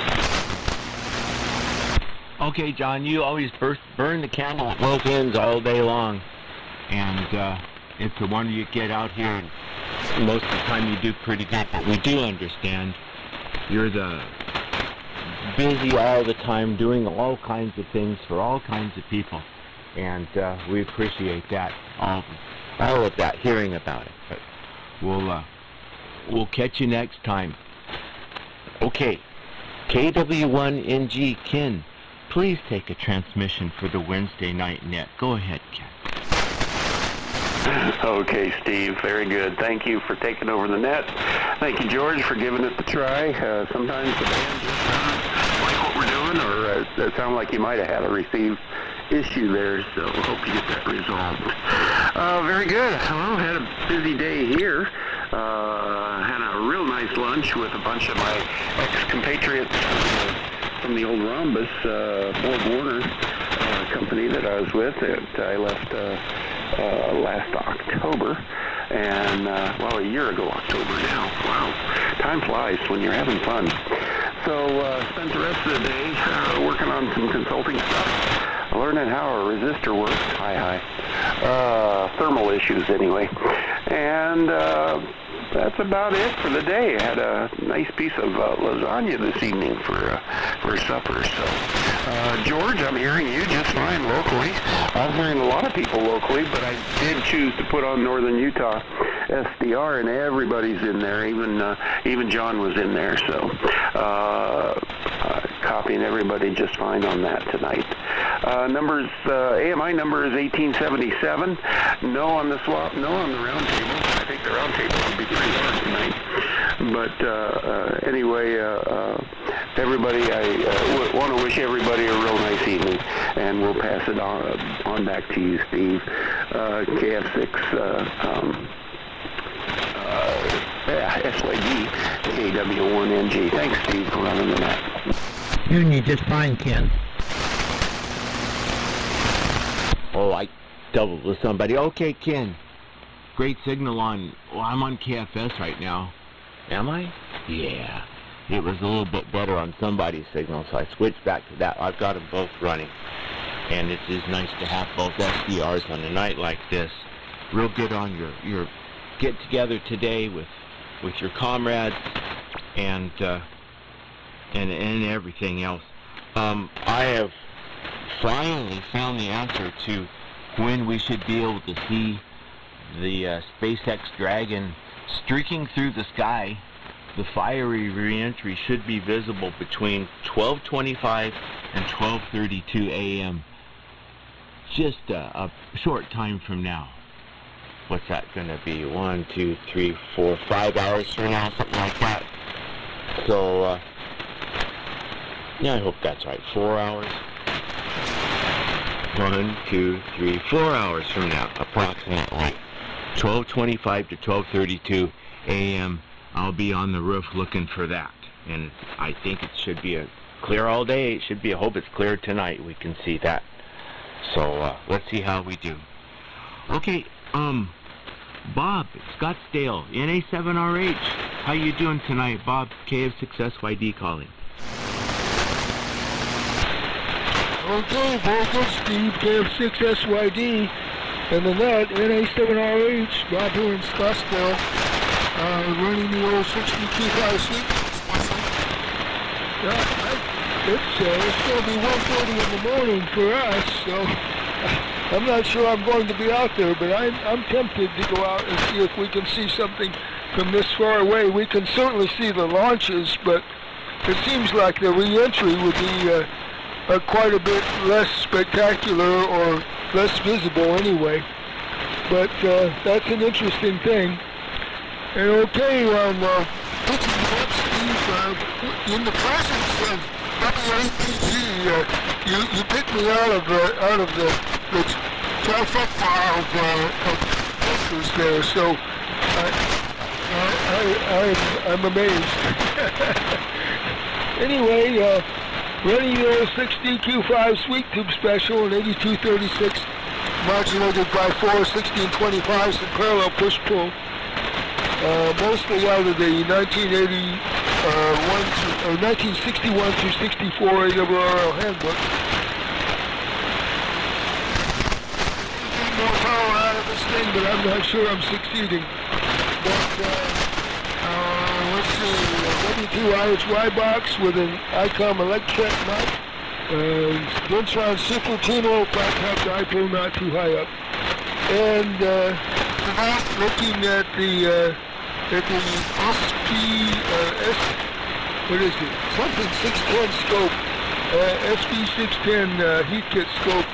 Okay, John, you always burn the candle at both ends all day long. And it's a wonder you get out here, and most of the time you do pretty good. But we do understand you're busy all the time doing all kinds of things for all kinds of people. And we appreciate that, all of that, hearing about it. But we'll catch you next time. Okay, KW1NG, Ken, please take a transmission for the Wednesday night net. Go ahead, Ken. Okay, Steve, very good. Thank you for taking over the net. Thank you, George, for giving it the try. Sometimes the band just doesn't like what we're doing, or it sounded like you might have had a receive issue there, so hope you get that resolved. Very good. Well, had a busy day here. Had a real nice lunch with a bunch of my ex-compatriots from the old Rhombus, Ford Warner company that I was with. I left last October, and well, a year ago October now. Wow, time flies when you're having fun. So spent the rest of the day working on some consulting stuff, learning how a resistor works. Thermal issues anyway, and that's about it for the day. I had a nice piece of lasagna this evening for supper. So, George, I'm hearing you just fine locally. I'm hearing a lot of people locally, but I did choose to put on Northern Utah SDR, and everybody's in there. Even John was in there. So, copying everybody just fine on that tonight. Numbers, AMI number is 1877. No on the swap, no on the round table. I think the round table would be pretty hard tonight. But anyway, everybody, I want to wish everybody a real nice evening, and we'll pass it on back to you, Steve. KF6, SYD, KW1NG. Thanks, Steve, for running the net. Hearing you just fine, Ken. Oh, I doubled with somebody. Okay, Ken. Great signal on... Well, I'm on KFS right now. Am I? Yeah. It was a little bit better on somebody's signal, so I switched back to that. I've got them both running. And it is nice to have both SDRs on a night like this. Real good on your get-together today with your comrades and everything else. I have finally found the answer to when we should be able to see the SpaceX Dragon streaking through the sky. The fiery reentry should be visible between 12:25 and 12:32 a.m. Just a short time from now. What's that going to be? 1, 2, 3, 4, 5 hours from now, something like that. So, yeah, I hope that's right. 4 hours. 1, 2, 3, 4 hours from now, approximately 12:25 to 12:32 a.m. I'll be on the roof looking for that, and I think it should be clear all day. It should be. I hope it's clear tonight. We can see that. So let's see how we do. Okay, Bob, Scottsdale, NA7RH. How you doing tonight, Bob? KF6SYD calling. Okay, very good, Steve. KF6SYD and the net, NA7RH, Bob here in Scottsdale, running the old 62.5 sleep. It's going to be 1:30 in the morning for us, so I'm not sure I'm going to be out there, but I'm tempted to go out and see if we can see something from this far away. We can certainly see the launches, but it seems like the re-entry would be quite a bit less spectacular or less visible anyway. But that's an interesting thing. And okay, picking you up, Steve, in the presence of WAPG, you picked me out of the trifecta of filters there, so I'm amazed. Anyway, running your 6DQ5 sweep tube special and 8236 modulated by 4 1625s and parallel push-pull. Mostly out of the 1961 through 64 ARRL handbook. More power out of this thing, but I'm not sure I'm succeeding. But let's see, W2IHY box with an ICOM Electret mic, Dentron Super Tuno, flat top dipole, not too high up, and looking at the what is it? Something 610 scope, SB610 heat kit scope,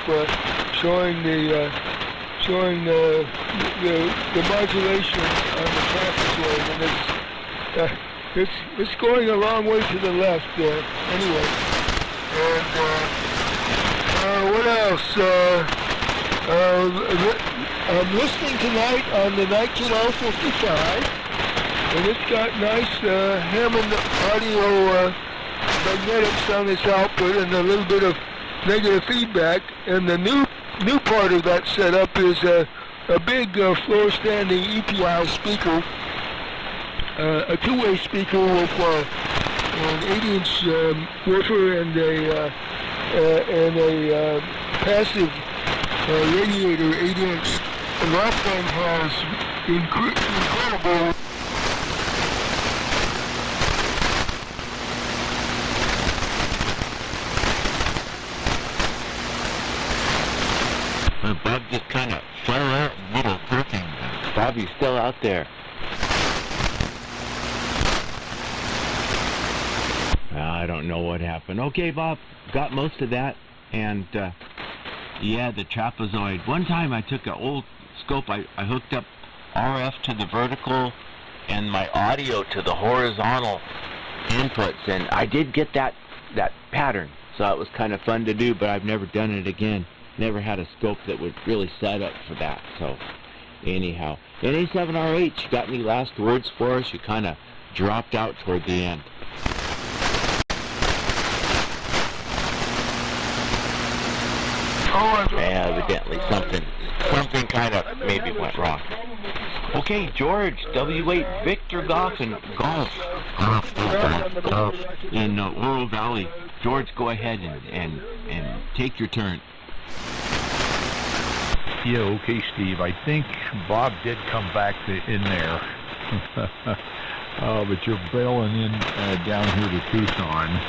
showing showing the modulation on the traffic lane, and it's going a long way to the left. Anyway, and what else? I'm listening tonight on the 19L55, and it's got nice Hammond audio magnetics on its output and a little bit of negative feedback. And the new part of that setup is a big floor-standing EPI speaker, a two-way speaker with an 8-inch woofer and a passive radiator 8-inch. And that thing has incredible. Bob just kind of fell out a little working. Bobby's still out there. I don't know what happened. Okay, Bob, got most of that. And yeah, the trapezoid. One time I took an old scope, I hooked up RF to the vertical and my audio to the horizontal inputs, and I did get that pattern. So it was kind of fun to do, but I've never done it again. Never had a scope that would really set up for that. So anyhow, NA7RH, you got any last words for us? You kind of dropped out toward the end. Evidently something kind of maybe went wrong. Okay, George, W8 Victor Golf in Oro Valley. George, go ahead and take your turn. Yeah, okay, Steve. I think Bob did come back in there. But you're bailing in down here to Tucson.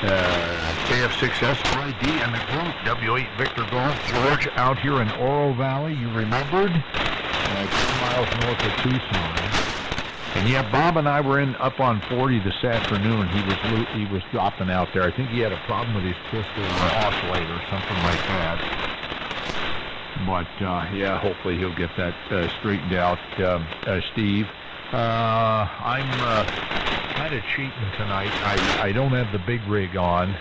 KF6SYD and the group, W8 Victor Golf, George, out here in Oro Valley, you remembered? 2 miles north of Tucson. And yeah, Bob and I were up on 40 this afternoon. He was dropping out there. I think he had a problem with his crystal or oscillator or something like that. But yeah, hopefully he'll get that straightened out, Steve. I'm kind of cheating tonight. I don't have the big rig on.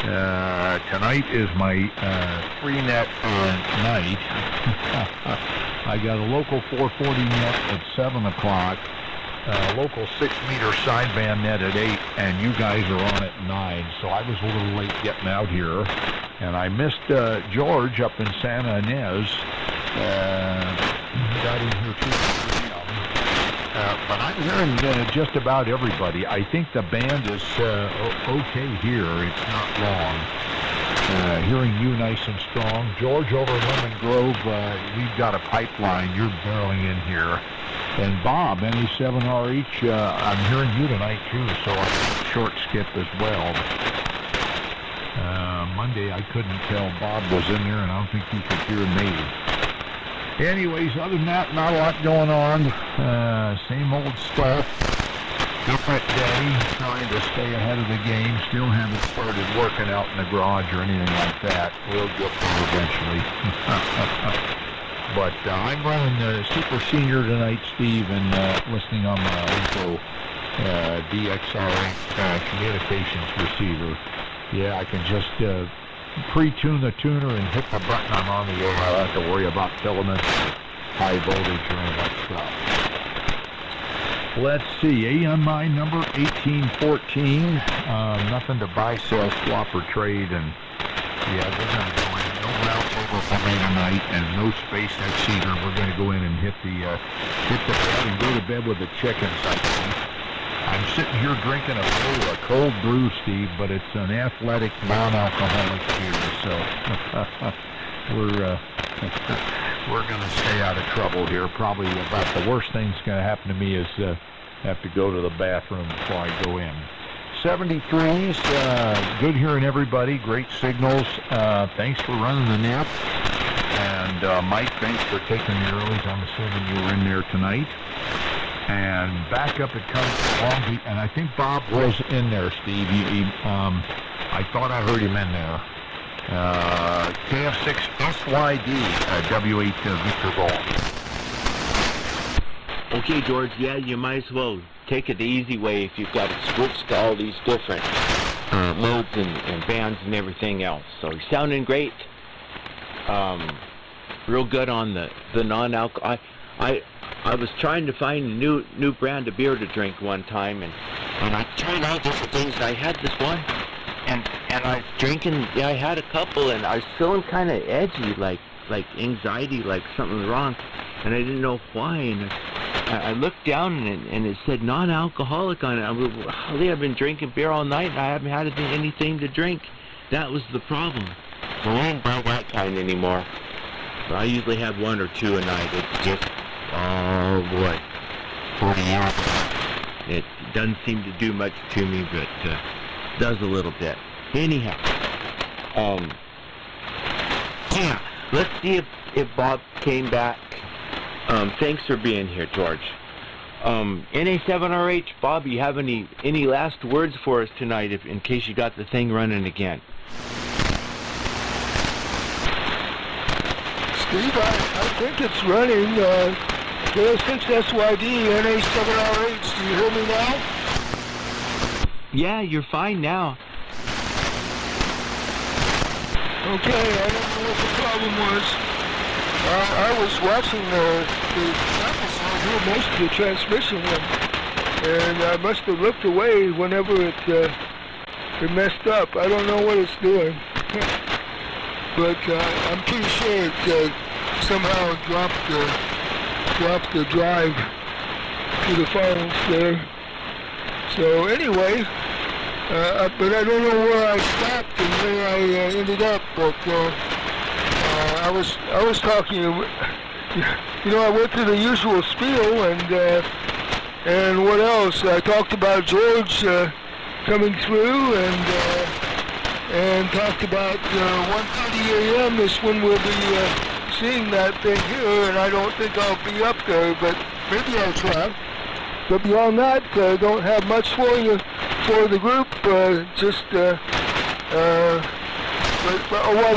Tonight is my free-net night. I got a local 440 net at 7 o'clock, local 6-meter sideband net at 8, and you guys are on at 9, so I was a little late getting out here. And I missed George up in Santa Ynez. Got in here too. But I'm hearing just about everybody. I think the band is okay here. It's not long. Hearing you nice and strong. George over Lemon Grove, we've got a pipeline. You're barreling in here. And Bob, NA7RH, I'm hearing you tonight too, so I short skip as well. Monday I couldn't tell Bob was in there, and I don't think he could hear me. Anyways, other than that, not a lot going on. Same old stuff. Different day, trying to stay ahead of the game. Still haven't started working out in the garage or anything like that. We'll get there eventually. But I'm running Super Senior tonight, Steve, and listening on my Alico DXR communications receiver. Yeah, I can just pre-tune the tuner and hit the button I'm on the air. I don't have to worry about filaments, high voltage, or any of that stuff. Let's see, AMI number 1814. Nothing to buy, sell, swap, or trade, and yeah, we're going to go in. No routes over for me tonight, and no SpaceX either. We're going to go in and hit the bed and go to bed with the chickens, I think. I'm sitting here drinking a cold brew, Steve, but it's an athletic, non-alcoholic beer, so we're going to stay out of trouble here. Probably about the worst thing that's going to happen to me is have to go to the bathroom before I go in. 73s, good hearing everybody, great signals. Thanks for running the net. And Mike, thanks for taking the earlies. I'm assuming you were in there tonight. And back up it comes to Long Beach, and I think Bob was in there, Steve. I thought I heard him in there. KF6 SYD, W8 Victor Golf. Okay, George, yeah, you might as well take it the easy way if you've got to switch to all these different modes and bands and everything else. So you're sounding great. Real good on the non-alcohol. I was trying to find a new brand of beer to drink one time, and I tried all different things. I had this one, and I was drinking. Yeah, I had a couple, and I was feeling kind of edgy, like anxiety, like something was wrong, and I didn't know why. And I looked down, and it said non-alcoholic on it. I've been drinking beer all night, and I haven't had anything to drink. That was the problem. So I don't buy that kind anymore. But I usually have 1 or 2 a night. It's just, oh boy, 40 years. It doesn't seem to do much to me, but does a little bit. Anyhow, yeah, let's see if Bob came back. Thanks for being here, George. NA7RH, Bob, you have any last words for us tonight, in case you got the thing running again? Steve, I think it's running. KF6SYD, NA7RH, do you hear me now? Yeah, you're fine now. Okay, I don't know what the problem was. I was watching the episode here, most of the transmission, and I must have looked away whenever it messed up. I don't know what it's doing. But I'm pretty sure it somehow dropped the drive to the files there. So anyway, but I don't know where I stopped and where I ended up. But I was talking. I went through the usual spiel, and what else? I talked about George coming through, and talked about 1:30 a.m. is when we'll be seeing that thing here, and I don't think I'll be up there, but maybe I'll try. But beyond that, don't have much for you for the group. I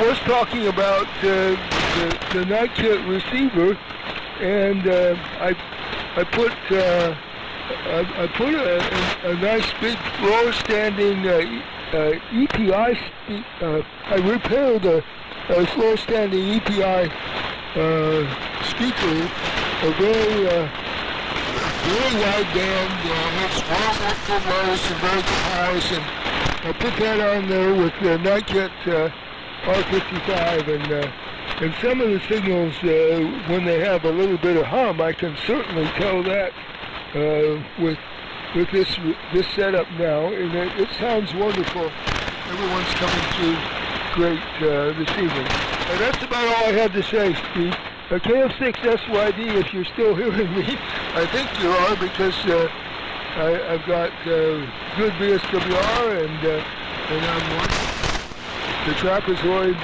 was talking about the night kit receiver, and I put a nice big floor standing EPI. I repaired a floor standing EPI speaker, a very wide band, has well good lows and very good highs, and I put that on there with the Niket R55, and some of the signals, when they have a little bit of hum, I can certainly tell that with this setup now, and it sounds wonderful. Everyone's coming through great this evening. And that's about all I had to say, Steve. KF6SYD, if you're still hearing me, I think you are, because I've got good VSWR, and I'm watching the trapezoid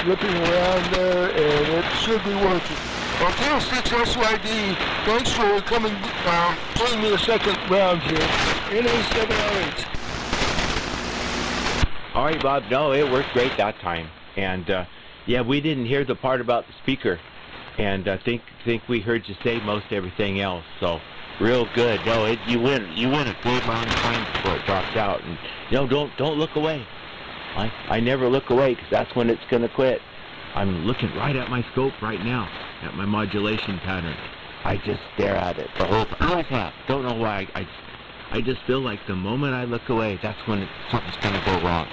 flipping around there, and it should be working. Well, KF6SYD, thanks for coming, playing me a second round here. NA7RH. All right, Bob. No, it worked great that time, and yeah, we didn't hear the part about the speaker, and I think we heard you say most everything else. So real good. No, you went a good long time before it dropped out, and don't look away. I never look away, because that's when it's gonna quit. I'm looking right at my scope right now, at my modulation pattern. I just stare at it the whole time. Don't know why. I just feel like the moment I look away, that's when something's gonna go wrong.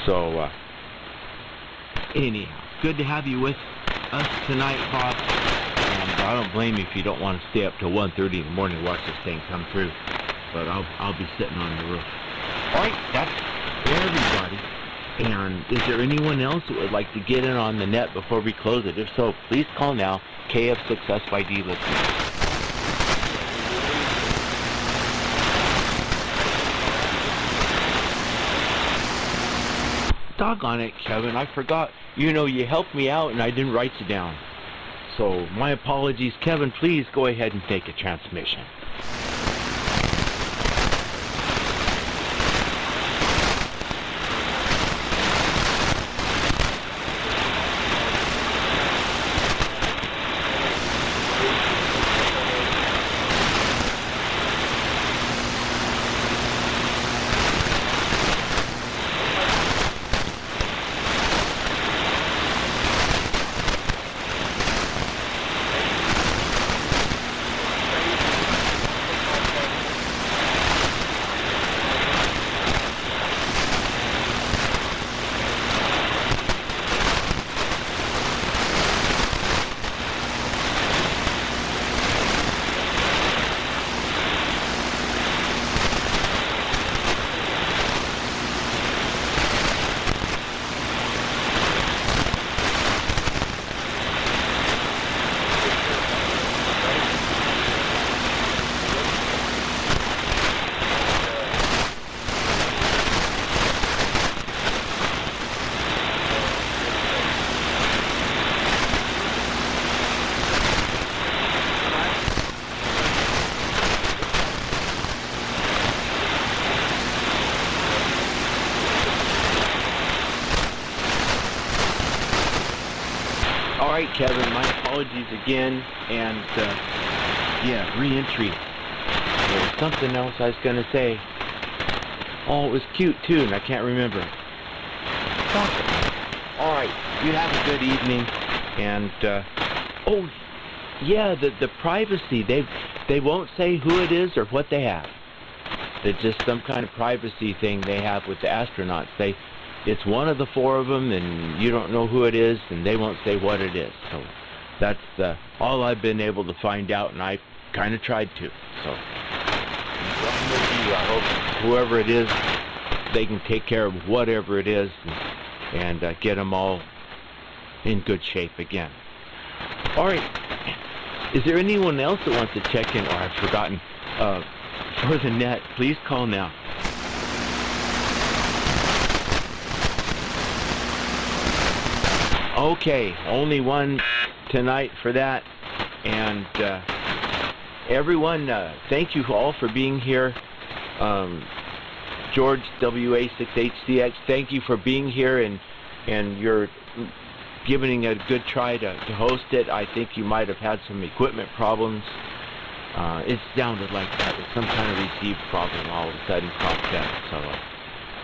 So anyhow, good to have you with us tonight, Bob. And I don't blame you if you don't want to stay up till 1:30 in the morning to watch this thing come through. But I'll be sitting on the roof. All right, that's everybody. And is there anyone else that would like to get in on the net before we close it? If so, please call now. KF6SYD listeners. Doggone it, Kevin, I forgot. You helped me out and I didn't write you down. So, my apologies. Kevin, please go ahead and take a transmission. right, Kevin, my apologies again, and yeah, re-entry. There was something else I was going to say. Oh, it was cute too, and I can't remember. All right, you have a good evening, and oh, yeah, the privacy. They won't say who it is or what they have. It's just some kind of privacy thing they have with the astronauts. It's one of the four of them, and you don't know who it is, and they won't say what it is. So that's all I've been able to find out, and I kind of tried to. So I hope whoever it is, they can take care of whatever it is and get them all in good shape again. All right. Is there anyone else that wants to check in, or I've forgotten, for the net? Please call now. Okay, only one tonight for that. And everyone, thank you all for being here. George, WA6HCX, thank you for being here, and you're giving it a good try to host it. I think you might have had some equipment problems. It sounded like that was some kind of received problem all of a sudden cropped up.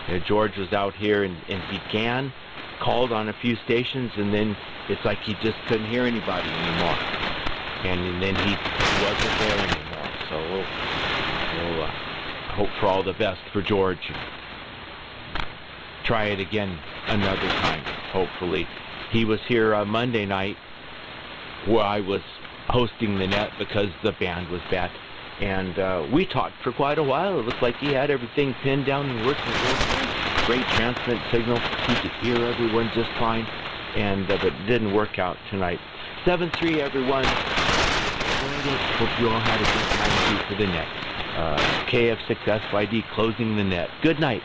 So George was out here and began, called on a few stations, and then it's like he just couldn't hear anybody anymore. And then he wasn't there anymore. So we'll hope for all the best for George. Try it again another time, hopefully. He was here on Monday night where I was hosting the net because the band was bad. And we talked for quite a while. It looked like he had everything pinned down and working real good. Great transmit signal. He could hear everyone just fine. And but it didn't work out tonight. 7-3, everyone. Hope you all had a good time for the net. KF6SYD closing the net. Good night.